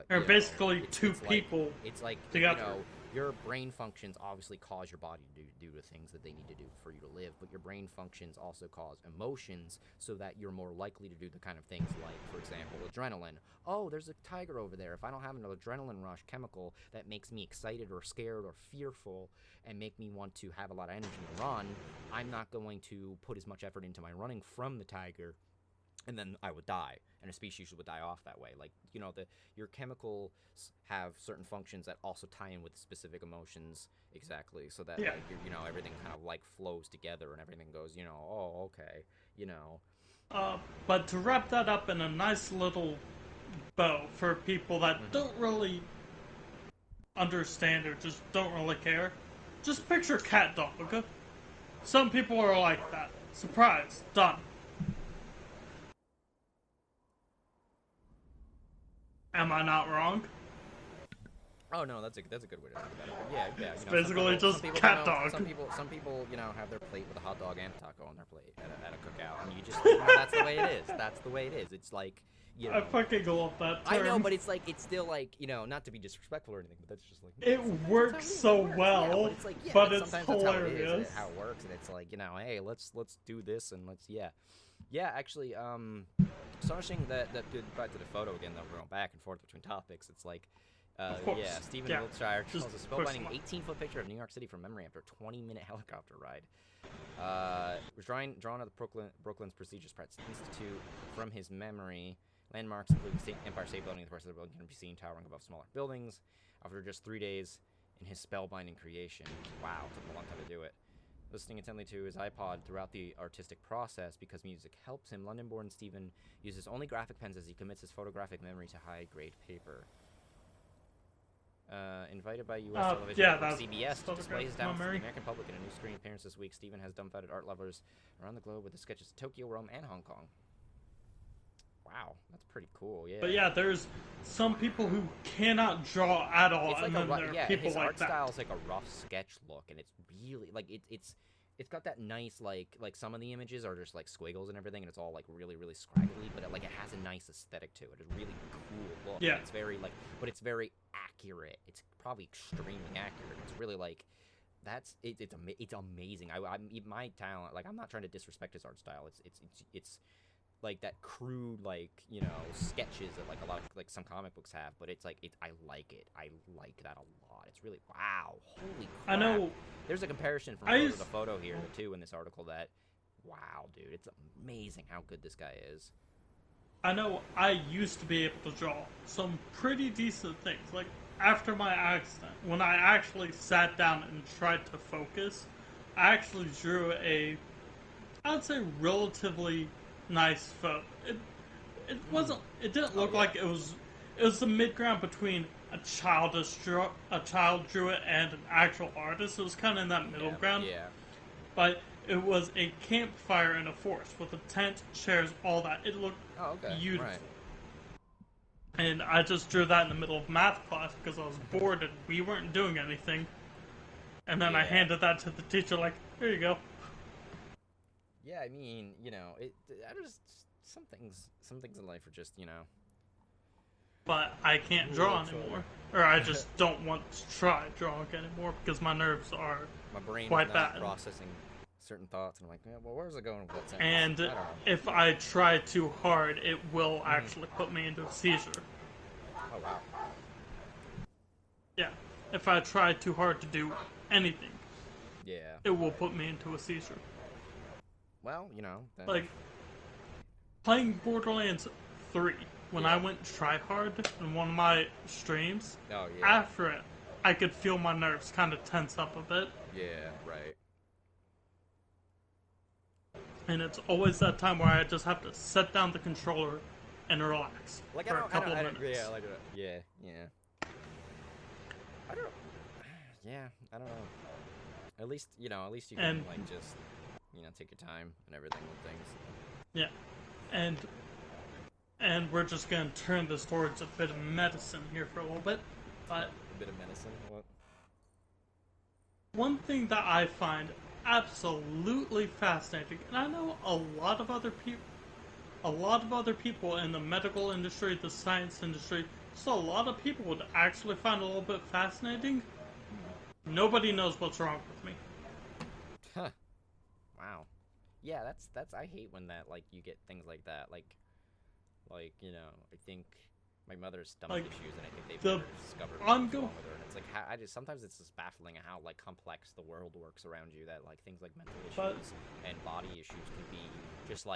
they're basically two people. It's like together. Your brain functions obviously cause your body to do the things that they need to do for you to live, but your brain functions also cause emotions, so that you're more likely to do the kind of things like, for example, adrenaline. Oh, there's a tiger over there. If I don't have an adrenaline rush chemical that makes me excited or scared or fearful and make me want to have a lot of energy to run, I'm not going to put as much effort into my running from the tiger, and then I would die, and a species would die off that way. Like, your chemicals have certain functions that also tie in with specific emotions, exactly, so that like everything kind of like flows together and everything goes, oh, okay, But to wrap that up in a nice little bow for people that don't really understand or just don't really care, just picture cat dog. Okay? Some people are like that. Surprise, done. Am I not wrong? Oh no, that's a good way to think about it. But yeah. It's basically just cat dog. Some people, have their plate with a hot dog and a taco on their plate at a cookout, and you just that's the way it is. That's the way it is. It's like I fucking love that term. I know, but it's still like not to be disrespectful or anything, but that's just like it works so well. Yeah, but it's hilarious. How it works, and it's like hey, let's do this, and let's actually astonishing that back to the photo again, though, we're going back and forth between topics. It's like Stephen Wiltshire tells a spellbinding 18-foot picture of New York City from memory after a 20-minute helicopter ride. Was drawn at the Brooklyn's prestigious Pratt Institute from his memory. Landmarks including Empire State Building, the rest of the building can be seen towering above smaller buildings. After just 3 days in his spellbinding creation. Wow, it took him a long time to do it. Listening intently to his iPod throughout the artistic process because music helps him, London-born Stephen uses only graphic pens as he commits his photographic memory to high-grade paper. Invited by U.S. television network CBS to display his talents to the American public in a new screen appearance this week, Stephen has dumbfounded art lovers around the globe with the sketches of Tokyo, Rome, and Hong Kong. Wow, that's pretty cool, yeah. But yeah, there's some people who cannot draw at all, and then there are people like that. His art style is like a rough sketch look, and it's really, like, it's got that nice, like some of the images are just, like, squiggles and everything, and it's all, like, really, really scraggly, but, it has a nice aesthetic to it. It's a really cool look. Yeah. It's very, but it's very accurate. It's probably extremely accurate. It's really, it's amazing. My talent, like, I'm not trying to disrespect his art style. It's like that crude, sketches that a lot of some comic books have, but it's I like it. I like that a lot. It's really holy crap. I know. There's a comparison from photo to photo here too in this article that dude, it's amazing how good this guy is. I know I used to be able to draw some pretty decent things. Like after my accident, when I actually sat down and tried to focus, I actually drew I would say relatively nice photo. It wasn't. It didn't look like it was. It was the mid-ground between a child drew it and an actual artist. It was kind of in that middle ground. Yeah. But it was a campfire in a forest with a tent, chairs, all that. It looked beautiful. Right. And I just drew that in the middle of math class because I was bored and we weren't doing anything. And then I handed that to the teacher, like, here you go. Yeah, I mean, some things in life are just, But I can't draw anymore. Or I just don't want to try drawing anymore because my nerves are my brain quite is not bad. processing certain thoughts, and I'm like, yeah, well, where's it going with that And sentence? if I try too hard, it will actually put me into a seizure. Oh, wow. Yeah. If I try too hard to do anything, it will put me into a seizure. Well, then... Like, playing Borderlands 3, when I went try hard in one of my streams, after it, I could feel my nerves kind of tense up a bit. Yeah, right. And it's always that time where I just have to set down the controller and relax for a couple of minutes. Yeah. I don't know. At least you can, just, take your time and everything with things. Yeah. And we're just going to turn this towards a bit of medicine here for a little bit. But a bit of medicine? What? One thing that I find absolutely fascinating, and I know a lot of other people in the medical industry, the science industry, so a lot of people would actually find a little bit fascinating. Nobody knows what's wrong with me. Huh. Wow. Yeah, that's I hate when that, you get things like that. I think my mother's stomach issues, and I think they've never discovered what's wrong with her. And it's sometimes it's just baffling how, complex the world works around you, that, things like mental issues and body issues can be just,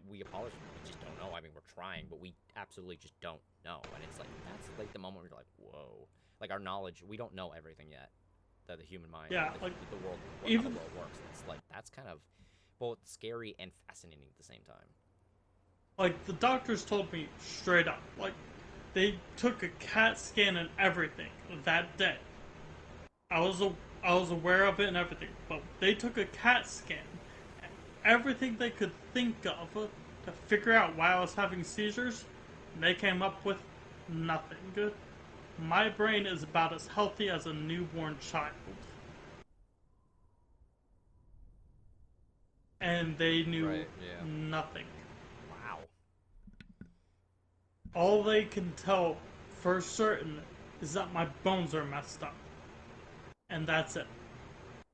we apologize, we just don't know. I mean, we're trying, but we absolutely just don't know. And it's, that's, the moment where you're like, whoa. Our knowledge, we don't know everything yet. The human mind, the world, how the world works. It's, that's kind of both scary and fascinating at the same time. The doctors told me straight up, they took a CAT scan and everything that day. I was aware of it and everything, but they took a CAT scan and everything they could think of to figure out why I was having seizures, and they came up with nothing good. My brain is about as healthy as a newborn child. And they knew nothing. Wow. All they can tell for certain is that my bones are messed up. And that's it.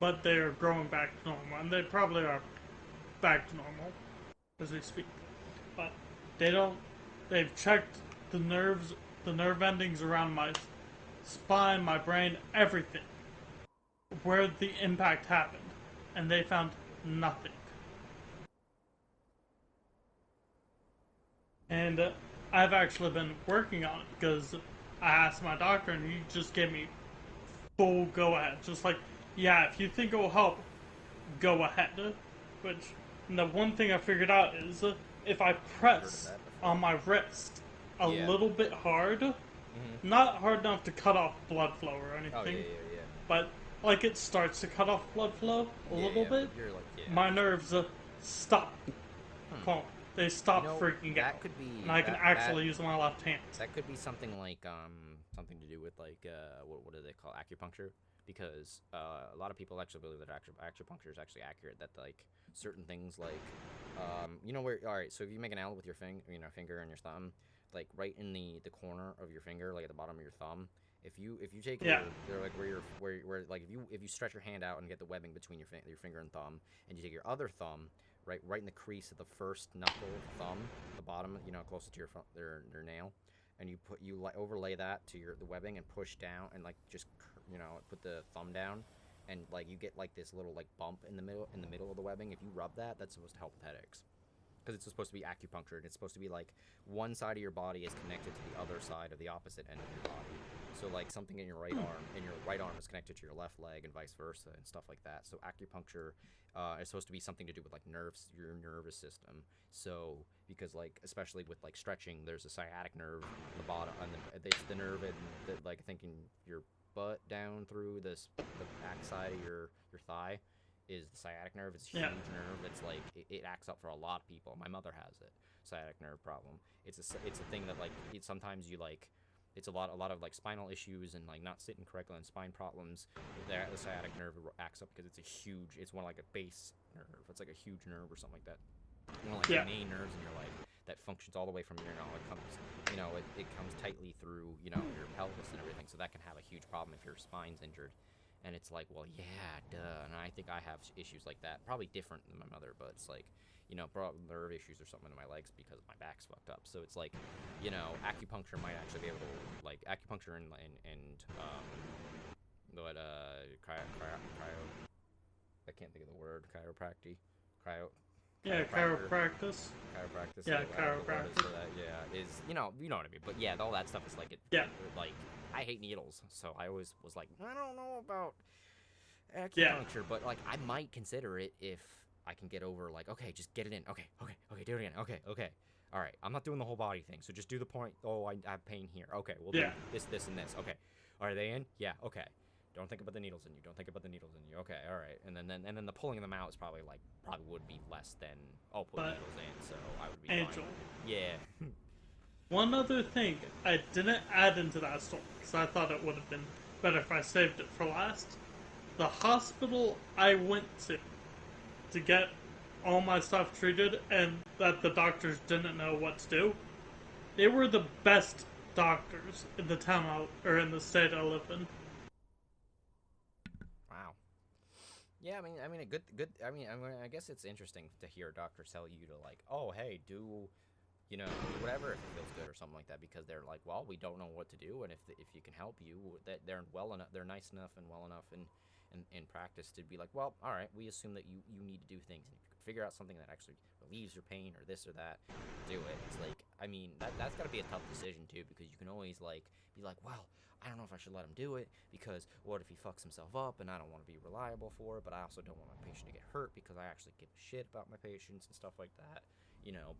But they are growing back to normal. And they probably are back to normal as we speak. But they've checked the nerve endings around my spine, my brain, everything, where the impact happened, and they found nothing. And I've actually been working on it, because I asked my doctor and he just gave me full go ahead, just if you think it will help, go ahead. Which, the one thing I figured out is if I press on my wrist a little bit hard, not hard enough to cut off blood flow or anything, but it starts to cut off blood flow a little bit, my nerves stop. They stop freaking out. That could be, and I can actually use my left hand. That could be something something to do with what do they call acupuncture? Because a lot of people actually believe that acupuncture is actually accurate. That certain things so if you make an L with your finger and your thumb, right in the corner of your finger, at the bottom of your thumb, if you take if you stretch your hand out and get the webbing between your finger and thumb, and you take your other thumb right in the crease of the first knuckle of the thumb, the bottom, closer to your nail, and you overlay that to the webbing and push down and just put the thumb down, and you get this little bump in the middle of the webbing. If you rub that, that's supposed to help with headaches, because it's supposed to be acupuncture, and it's supposed to be one side of your body is connected to the other side of the opposite end of your body. So something in your right arm, and your right arm is connected to your left leg, and vice versa, and stuff like that. So acupuncture is supposed to be something to do with nerves, your nervous system. So because especially with stretching, there's a sciatic nerve on the bottom, and it's the nerve in I think in your butt down through the back side of your thigh is the sciatic nerve. It's a huge nerve. It's it acts up for a lot of people. My mother has it, sciatic nerve problem. It's a thing that sometimes you it's a lot of spinal issues and not sitting correctly and spine problems. The sciatic nerve acts up because it's one a base nerve. It's a huge nerve or something like that. The main nerves in your that functions all the way from your it comes it comes tightly through your pelvis and everything. So that can have a huge problem if your spine's injured. And it's like, well, yeah, duh. And I think I have issues like that, probably different than my mother, but it's like, you know, nerve issues or something in my legs because my back's fucked up. So it's like, you know, acupuncture might actually be able to, like, acupuncture and what, I can't think of the word, chiropractic, chiropractic. Yeah, chiropractic. Is, you know what I mean. But yeah, all that stuff is like, like, I hate needles, so I always was like, I don't know about acupuncture, but like, I might consider it if I can get over, like, okay, just get it in, okay, do it again, okay, all right, I'm not doing the whole body thing, so just do the point. Oh, I have pain here. Okay, we'll do this, and this. Okay, are they in? Yeah, okay. Don't think about the needles in you. Don't think about the needles in you. Okay, all right. And then the pulling them out is probably would be less than put needles in. So I would be Angel. Fine. Yeah. One other thing I didn't add into that story because I thought it would have been better if I saved it for last. The hospital I went to get all my stuff treated and that the doctors didn't know what to do. They were the best doctors in the town or in the state I live in. Wow. Yeah, I mean, a good. I guess it's interesting to hear doctors tell you to like, oh, hey, do whatever if it feels good or something like that, because they're like, well, we don't know what to do, and if you can help you, that they're nice enough and well enough in practice to be like, well, all right, we assume that you need to do things, and if you can figure out something that actually relieves your pain or this or that, do it. It's like, I mean, that's got to be a tough decision too, because you can always like be like, well, I don't know if I should let him do it, because what if he fucks himself up, and I don't want to be reliable for it, but I also don't want my patient to get hurt because I actually give a shit about my patients and stuff like that,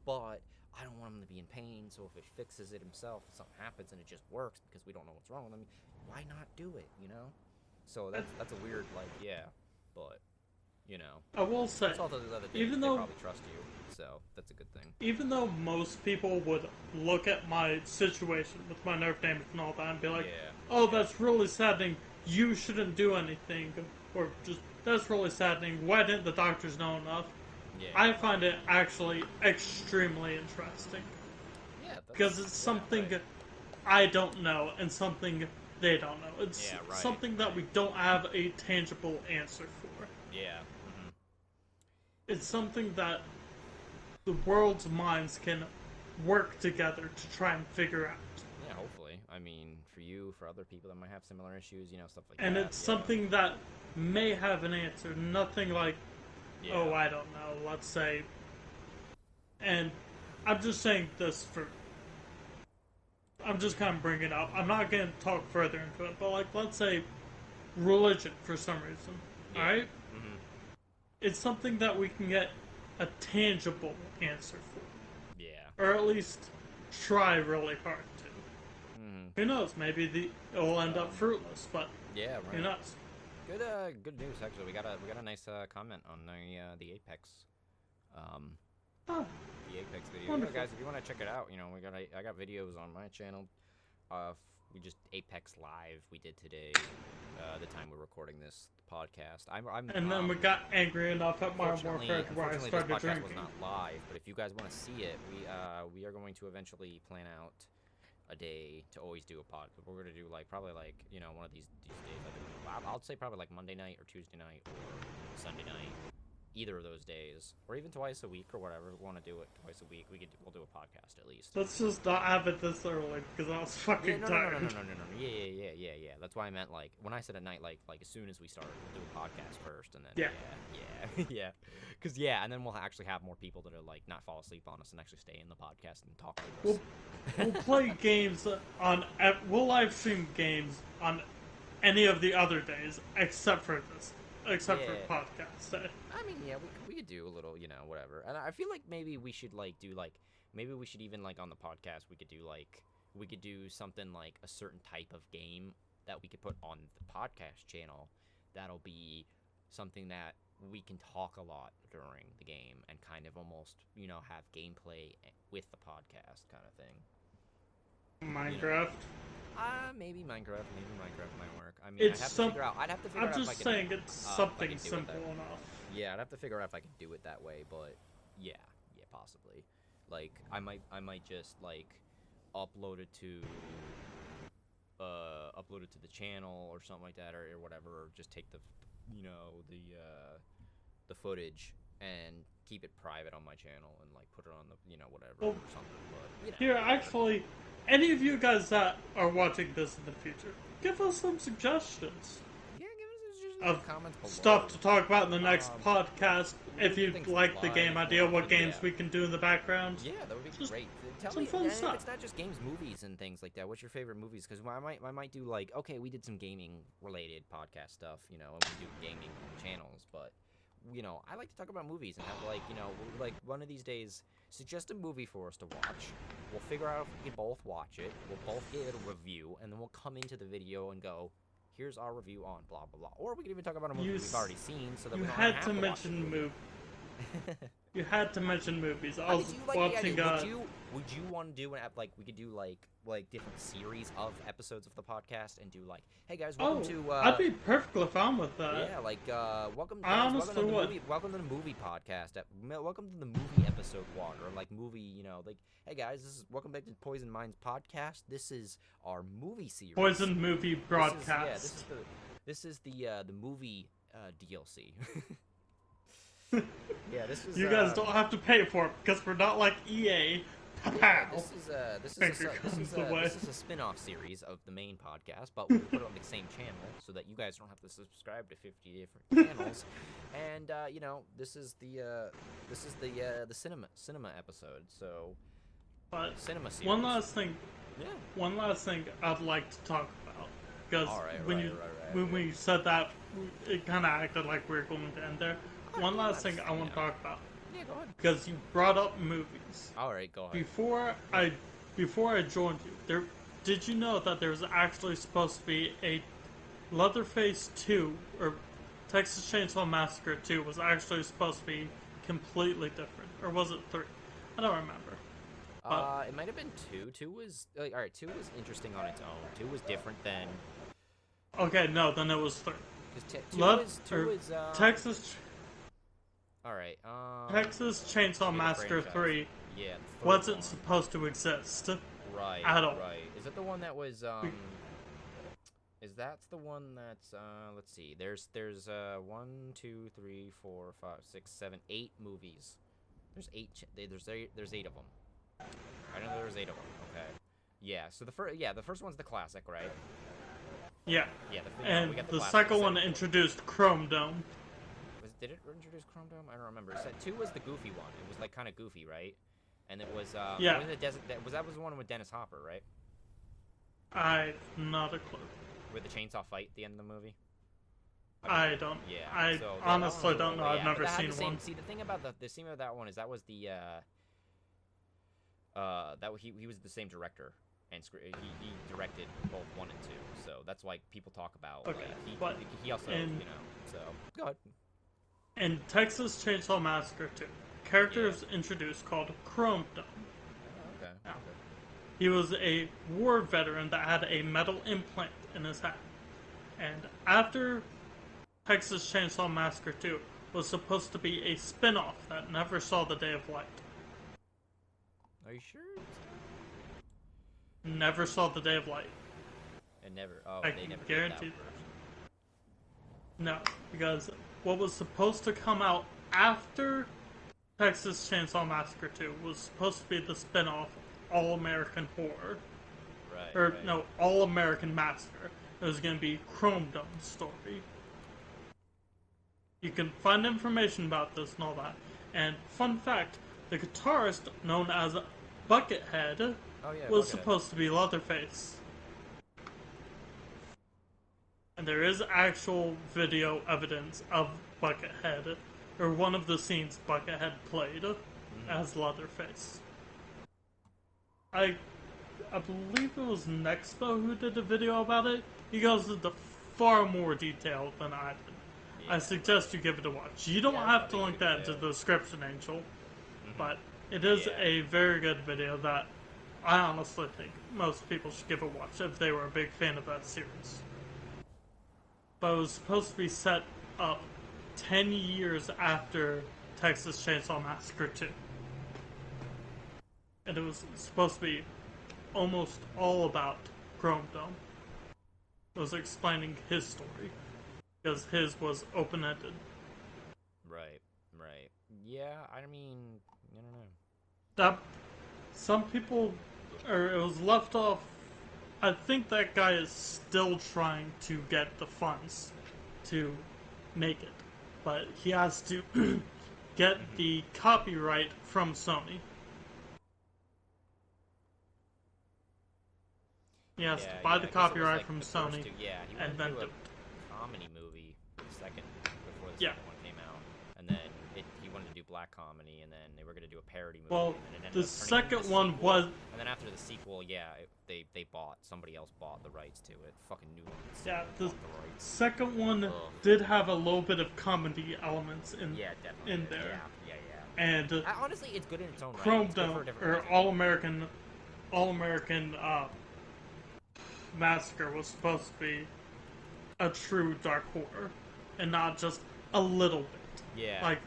but I don't want him to be in pain, so if he fixes it himself, if something happens and it just works because we don't know what's wrong with him, why not do it, So that's a weird, but, I will say, even though they probably trust you, so that's a good thing. Even though most people would look at my situation with my nerve damage and all that and be like, that's really saddening, you shouldn't do anything, or just, that's really saddening, why didn't the doctors know enough? I find it actually extremely interesting. Because it's something I don't know and something they don't know. It's something that we don't have a tangible answer for. It's something that the world's minds can work together to try and figure out. Yeah, hopefully. I mean, for you, for other people that might have similar issues, stuff like that. And it's something that may have an answer. Nothing like, oh, I don't know, let's say. And I'm just saying this I'm just kind of bringing it up. I'm not going to talk further into it, but let's say religion for some reason. Alright? Mm-hmm. It's something that we can get a tangible answer for. Or at least try really hard to. Mm-hmm. Who knows? Maybe it'll end up fruitless, but who knows? Good news actually. We got a nice comment on the Apex. The Apex video. Guys, if you want to check it out, I got videos on my channel. We just Apex Live we did today. The time we're recording this podcast. And then we got angry enough at Modern Warfare where I started this podcast drinking. was not live, but if you guys want to see it, we are going to eventually plan out a day to always do a pod. We're going to do probably one of these days. I'll say probably Monday night or Tuesday night or Sunday night. Either of those days, or even twice a week or whatever. If we want to do it twice a week, we'll do a podcast at least. Let's just not have it this early because I was fucking tired. No. Yeah. That's why I meant when I said at night, as soon as we start, we'll do a podcast first, and then yeah. Because and then we'll actually have more people that are not fall asleep on us and actually stay in the podcast and talk to us. We'll play games we'll live stream games on any of the other days except for this. Except for podcast day. I mean, we could do a little, whatever. And I feel like maybe we should maybe we should even on the podcast we could do something a certain type of game that we could put on the podcast channel. That'll be something that we can talk a lot during the game and kind of almost, have gameplay with the podcast kind of thing. Minecraft. Maybe Minecraft might work. I mean, I'd have to figure out I'm just saying it's something simple enough. Yeah, I'd have to figure out if I can do it that way, but yeah, possibly. I might just upload it to upload it to the channel or something like that, or whatever, or just take the footage and keep it private on my channel and like put it on the whatever or something. But here, actually, any of you guys that are watching this in the future, give us some suggestions. Yeah, give us suggestions of comments below. Stuff to talk about in the next podcast. If you like the game idea, what games we can do in the background. Yeah, that would be great. Tell some me, fun stuff. It's not just games, movies and things like that. What's your favorite movies? Because I might do like, okay, we did some gaming related podcast stuff, and we do gaming channels, but I like to talk about movies and have like one of these days suggest a movie for us to watch. We'll figure out if we can both watch it. We'll both give it a review, and then we'll come into the video and go, here's our review on blah blah blah. Or we can even talk about a movie we've already seen, so that we don't have to mention movies. You had to mention movies. I was watching. Would you want to do we could do like different series of episodes of the podcast and do like, hey guys, welcome to. I'd be perfectly fine with that. Yeah, like welcome to the movie podcast. Welcome to the movie episode 1, or like movie. Like, hey guys, welcome back to Poisioned Minds Podcast. This is our movie series. Poisoned movie broadcast. This is the movie DLC. Yeah, this is. You guys don't have to pay for it because we're not like EA. Yeah, this is a spin-off series of the main podcast, but we'll put it on the same channel so that you guys don't have to subscribe to 50 different channels. And this is the cinema episode. So, but cinema series. One last thing I'd like to talk about, because when we said that, it kind of acted like we were going to end there. One last thing I want to talk about. Yeah, go ahead. Because you brought up movies. All right, go ahead. Before I joined you, did you know that there was actually supposed to be a Leatherface 2 or Texas Chainsaw Massacre 2 was actually supposed to be completely different, or was it 3? I don't remember. It might have been 2. 2 was all right. 2 was interesting on its own. 2 was different than. Okay, no, then it was 3. Because 2 is Texas. All right. Texas Chainsaw Massacre 3 wasn't supposed to exist. Right. At all. Right. Is it the one that was Is that the one that's let's see. There's 1, 2, 3, 4, 5, 6, 7, 8 movies. There's 8 of them. I know there's 8 of them. Okay. Yeah. So the first one's the classic, right? Yeah. Yeah. And the second one introduced Chrome Dome. Did it introduce Chrome Dome? I don't remember. It said 2 was the goofy one. It was like kind of goofy, right? And it was that was the one with Dennis Hopper, right? Not a clue. With the chainsaw fight at the end of the movie? I don't. Yeah. I honestly don't know. I've never seen one. See, the thing about the scene of that one is that was the he was the same director, and he directed both 1 and 2. So that's why people talk about. Okay, he also so go ahead. In Texas Chainsaw Massacre 2, characters introduced called Chrome Dome. Okay. Now, he was a war veteran that had a metal implant in his head. And after Texas Chainsaw Massacre 2 was supposed to be a spin-off that never saw the day of light. Are you sure? Never saw the day of light. And never. Oh, I they can never guarantee. did that version. No, because what was supposed to come out after Texas Chainsaw Massacre 2 was supposed to be the spin-off All-American Horror. Right. No, All-American Massacre. It was going to be Chrome Dome's story. You can find information about this and all that. And fun fact, the guitarist known as Buckethead was supposed to be Leatherface. And there is actual video evidence of Buckethead, or one of the scenes Buckethead played as Leatherface. I believe it was Nextgor who did a video about it. He goes into far more detail than I did. Yeah. I suggest you give it a watch. You don't have to link that into the description, Angel, but it is a very good video that I honestly think most people should give a watch if they were a big fan of that series. But it was supposed to be set up 10 years after Texas Chainsaw Massacre 2. And it was supposed to be almost all about Chrome Dome. was explaining his story. Because his was open-ended. Right. Yeah, I mean, I don't know. Some people, or it was left off. I think that guy is still trying to get the funds to make it, but he has to get the copyright from Sony. He has to buy the copyright from Sony, and then do it. Comedy movie second before the second one came out, and then he wanted to do black comedy, and then they were going to do a parody movie. Well, and then the second one was, and then after the sequel, somebody else bought the rights to it. Fucking New Line. Yeah, the second one did have a little bit of comedy elements in there. Yeah. And honestly, it's good in its own right. Chrome Dome, or All American Massacre was supposed to be a true dark horror, and not just a little bit. Yeah. Like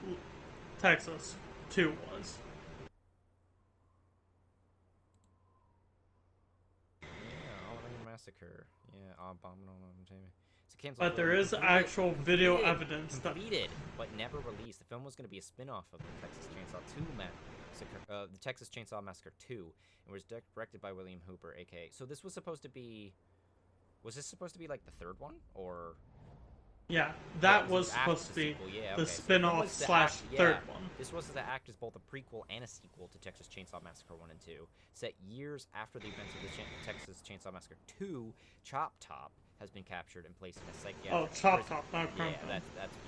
Texas 2 was. Yeah, All American Massacre. Yeah, Abominable. But there is actual video evidence that completed, but never released. The film was going to be a spin-off of the Texas Chainsaw 2 Massacre, the Texas Chainsaw Massacre 2, and was directed by William Hooper, aka. So this was supposed to be. Was this supposed to be like the third one, or? Yeah, that was supposed to be the spin-off / third one. This was to act as both a prequel and a sequel to Texas Chainsaw Massacre 1 and 2, set years after the events of the Texas Chainsaw Massacre 2. Chop Top has been captured and placed in a psychiatric prison. Chop Top, not Chrome Dome. That's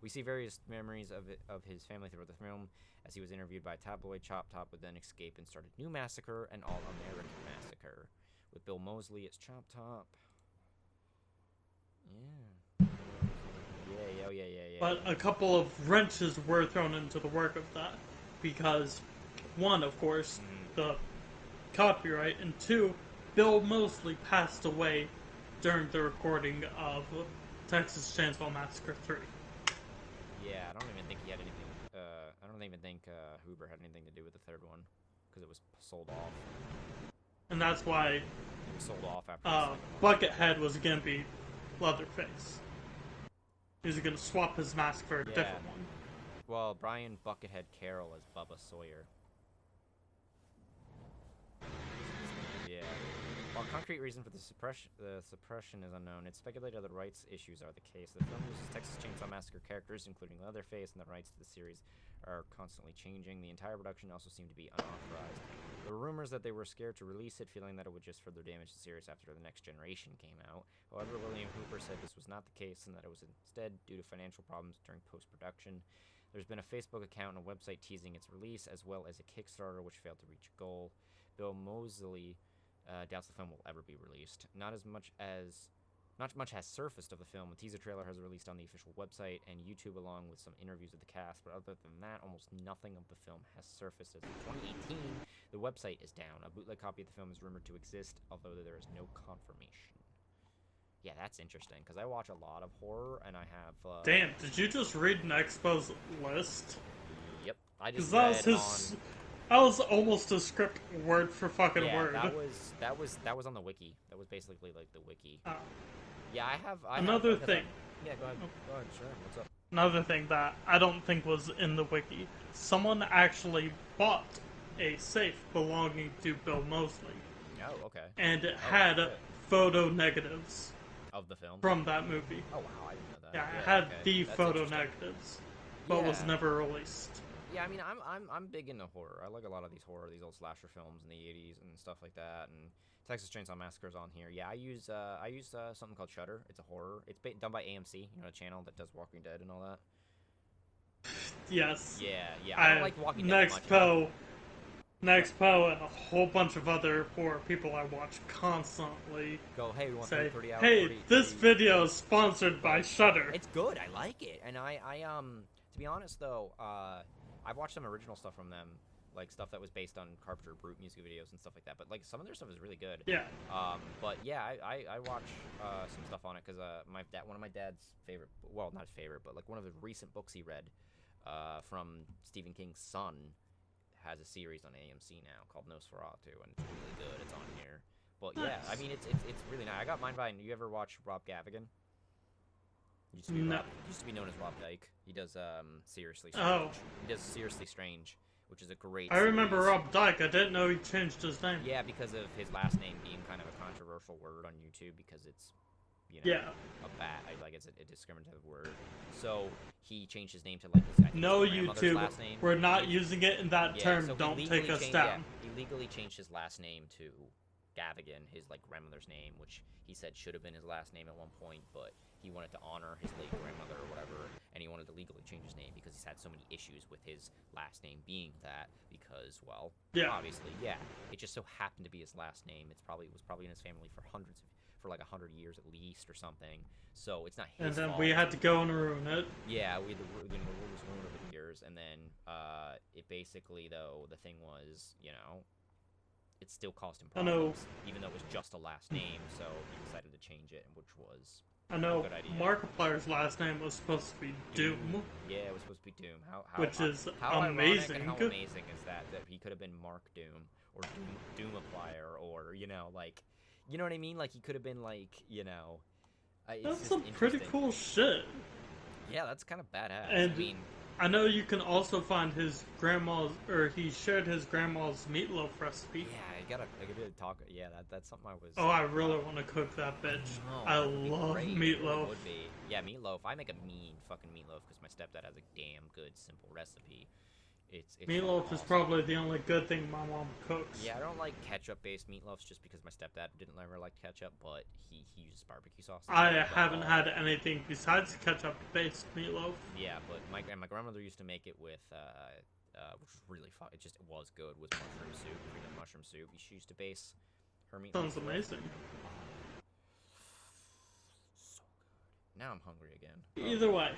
We see various memories of his family throughout the film. As he was interviewed by a tabloid, Chop Top would then escape and start a new massacre, an all-American massacre, with Bill Moseley as Chop Top. Yeah. But a couple of wrenches were thrown into the work of that, because one, of course, the copyright, and two, Bill Moseley passed away during the recording of Texas Chainsaw Massacre 3. Yeah, I don't even think he had anything. I don't even think Huber had anything to do with the third one, because it was sold off. And that's why it was sold off after Buckethead was gonna be Leatherface. He was gonna swap his mask for a different one. Well, Brian Buckethead Carroll as Bubba Sawyer. Yeah. While concrete reason for the suppression is unknown, it's speculated that rights issues are the case. The film uses Texas Chainsaw Massacre characters, including Leatherface, and the rights to the series are constantly changing. The entire production also seemed to be unauthorized. There were rumors that they were scared to release it, feeling that it would just further damage the series after the Next Generation came out. However, William Hooper said this was not the case, and that it was instead due to financial problems during post-production. There's been a Facebook account and a website teasing its release, as well as a Kickstarter which failed to reach a goal. Bill Moseley doubts the film will ever be released. Not much has surfaced of the film. A teaser trailer has released on the official website and YouTube, along with some interviews of the cast, but other than that, almost nothing of the film has surfaced. As of 2018, the website is down. A bootleg copy of the film is rumored to exist, although there is no confirmation. Yeah, that's interesting, because I watch a lot of horror, and I have... Damn, did you just read Nextgor's list? Yep, I just That was almost a script word for fucking word. That was on the wiki. That was basically like the wiki. Oh. Yeah, I have another thing. Yeah, go ahead. Go ahead, sure. What's up? Another thing that I don't think was in the wiki. Someone actually bought a safe belonging to Bill Moseley. Oh, okay. And it had photo negatives of the film from that movie. Oh wow, I didn't know that. Yeah, it had the photo negatives, but was never released. Yeah, I mean, I'm big into horror. I like a lot of these old slasher films in the 80s and stuff like that. And Texas Chainsaw Massacre's on here. Yeah, I use something called Shudder. It's a horror. It's done by AMC, you know, a channel that does Walking Dead and all that. Yes. Yeah. I don't like Walking Dead Nextpo and a whole bunch of other horror people I watch constantly hey, we want say, 30 hours, hey, 30, this video is sponsored by Shudder. It's good. I like it. And I to be honest though, I've watched some original stuff from them, like stuff that was based on Carpenter Brute music videos and stuff like that. But like some of their stuff is really good. Yeah. But yeah, I watch some stuff on it because one of my dad's favorite, well, not his favorite, but like one of the recent books he read, from Stephen King's son, has a series on AMC now called Nosferatu, and it's really good. It's on here. But yeah, I mean, it's really nice. I got mine by. You ever watch Rob Gavigan? Used to be known as Rob Dyke. He does Seriously Strange. Oh. He does Seriously Strange, which is a great. I remember Rob Dyke. I didn't know he changed his name. Yeah, because of his last name being kind of a controversial word on YouTube because it's, it's a discriminative word. So he changed his name to like his YouTube. Last name. We're not using it in that term. So don't take us down. He legally changed his last name to Gavigan, his like grandmother's name, which he said should have been his last name at one point, but he wanted to honor his late grandmother or whatever, and he wanted to legally change his name because he's had so many issues with his last name being that because, well, obviously, it just so happened to be his last name. It was probably in his family for like 100 years at least or something. So it's not his fault. And then we had to go and ruin it. Yeah, we had to ruin it over the years, and then it basically though the thing was, it still caused him problems, even though it was just a last name. So he decided to change it, which was. I know Markiplier's last name was supposed to be Doom. Yeah, it was supposed to be Doom. Which is how amazing. And how amazing is that he could have been Mark Doom or Doomaplier or you know what I mean? Like he could have been like that's some pretty cool shit. Yeah, that's kind of badass. And I know you can also find his grandma's, or he shared his grandma's meatloaf recipe. Yeah, I gotta talk. Yeah, that's something I was. Oh, I really want to cook that bitch. I love meatloaf. It would be. Yeah, meatloaf. I make a mean fucking meatloaf because my stepdad has a damn good simple recipe. It's meatloaf awesome. is probably the only good thing my mom cooks. Yeah, I don't like ketchup-based meatloafs just because my stepdad didn't ever like ketchup, but he uses barbecue sauce. I haven't had anything besides ketchup-based meatloaf. Yeah, but my grandmother used to make it with, which was really fun. It was good, was mushroom soup, freaking mushroom soup. She used to base her meatloaf. Sounds amazing. So good. Now I'm hungry again. Either way.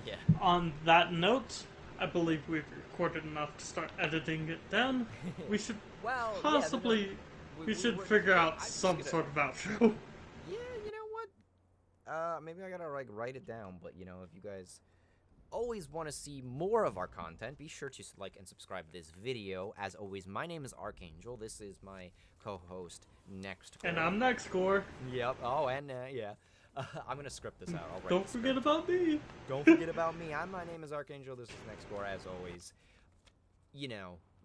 Yeah. On that note, I believe we've recorded enough to start editing it down. We should possibly we should figure out some sort of outro. Yeah, you know what? Maybe I gotta write it down. But if you guys always want to see more of our content, be sure to like and subscribe to this video. As always, my name is Archangel. This is my co-host Nextgor. And I'm Nextgor. Yep. Oh, and yeah. I'm gonna script this out. Don't forget about me. Don't forget about me. My name is Archangel. This is Nextgor. As always,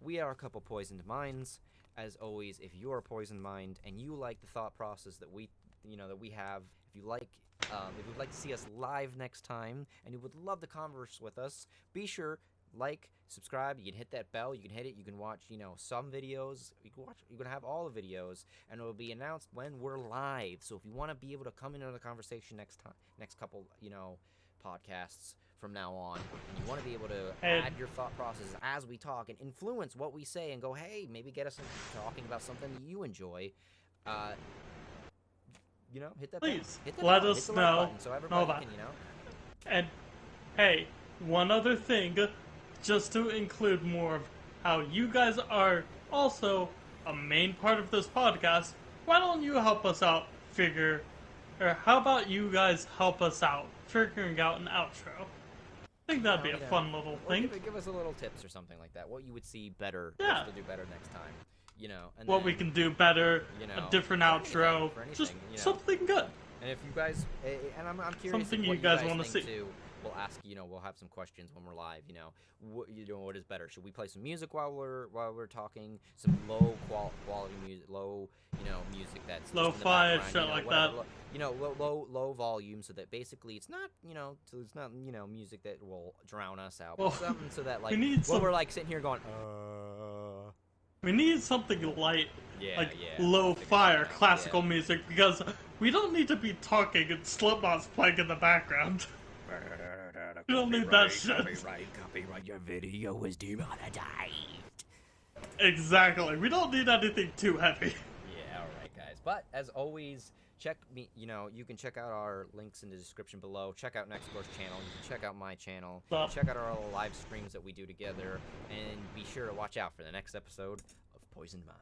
we are a couple poisoned minds. As always, if you're a poisoned mind and you like the thought process that we have, if you'd like to see us live next time, and you would love to converse with us, be sure subscribe. You can hit that bell. You can hit it. You can watch some videos. You can have all the videos, and it will be announced when we're live. So if you want to be able to come into the conversation next couple podcasts from now on, and you want to be able to add your thought processes as we talk and influence what we say, and go, hey, maybe get us talking about something that you enjoy. Hit that. Please hit the let bell, us hit the know. like button so everybody can, And hey, one other thing. Just to include more of how you guys are also a main part of this podcast, why don't you help us out how about you guys help us out figuring out an outro? I think that'd be a fun little thing. Give us a little tips or something like that. What you would see better, to do better next time. And what we can do better, a different outro, just something good. And if you guys, and I'm curious something what you guys want to see. Too. We'll ask, we'll have some questions when we're live. What is better? Should we play some music while we're talking? Some low quality music, music that's lo-fi shit like that. Low volume, so that basically it's not, music that will drown us out. Well, but something so that we're sitting here going, We need something light, lo-fi or classical music, because we don't need to be talking and Slipknot's playing in the background. We don't need that shit. Copyright, your video is demonetized. Exactly. We don't need anything too heavy. Yeah, alright guys. But, as always, check me, you can check out our links in the description below. Check out Nextgor's channel. You can check out my channel. Check out our live streams that we do together. And be sure to watch out for the next episode of Poisoned Minds.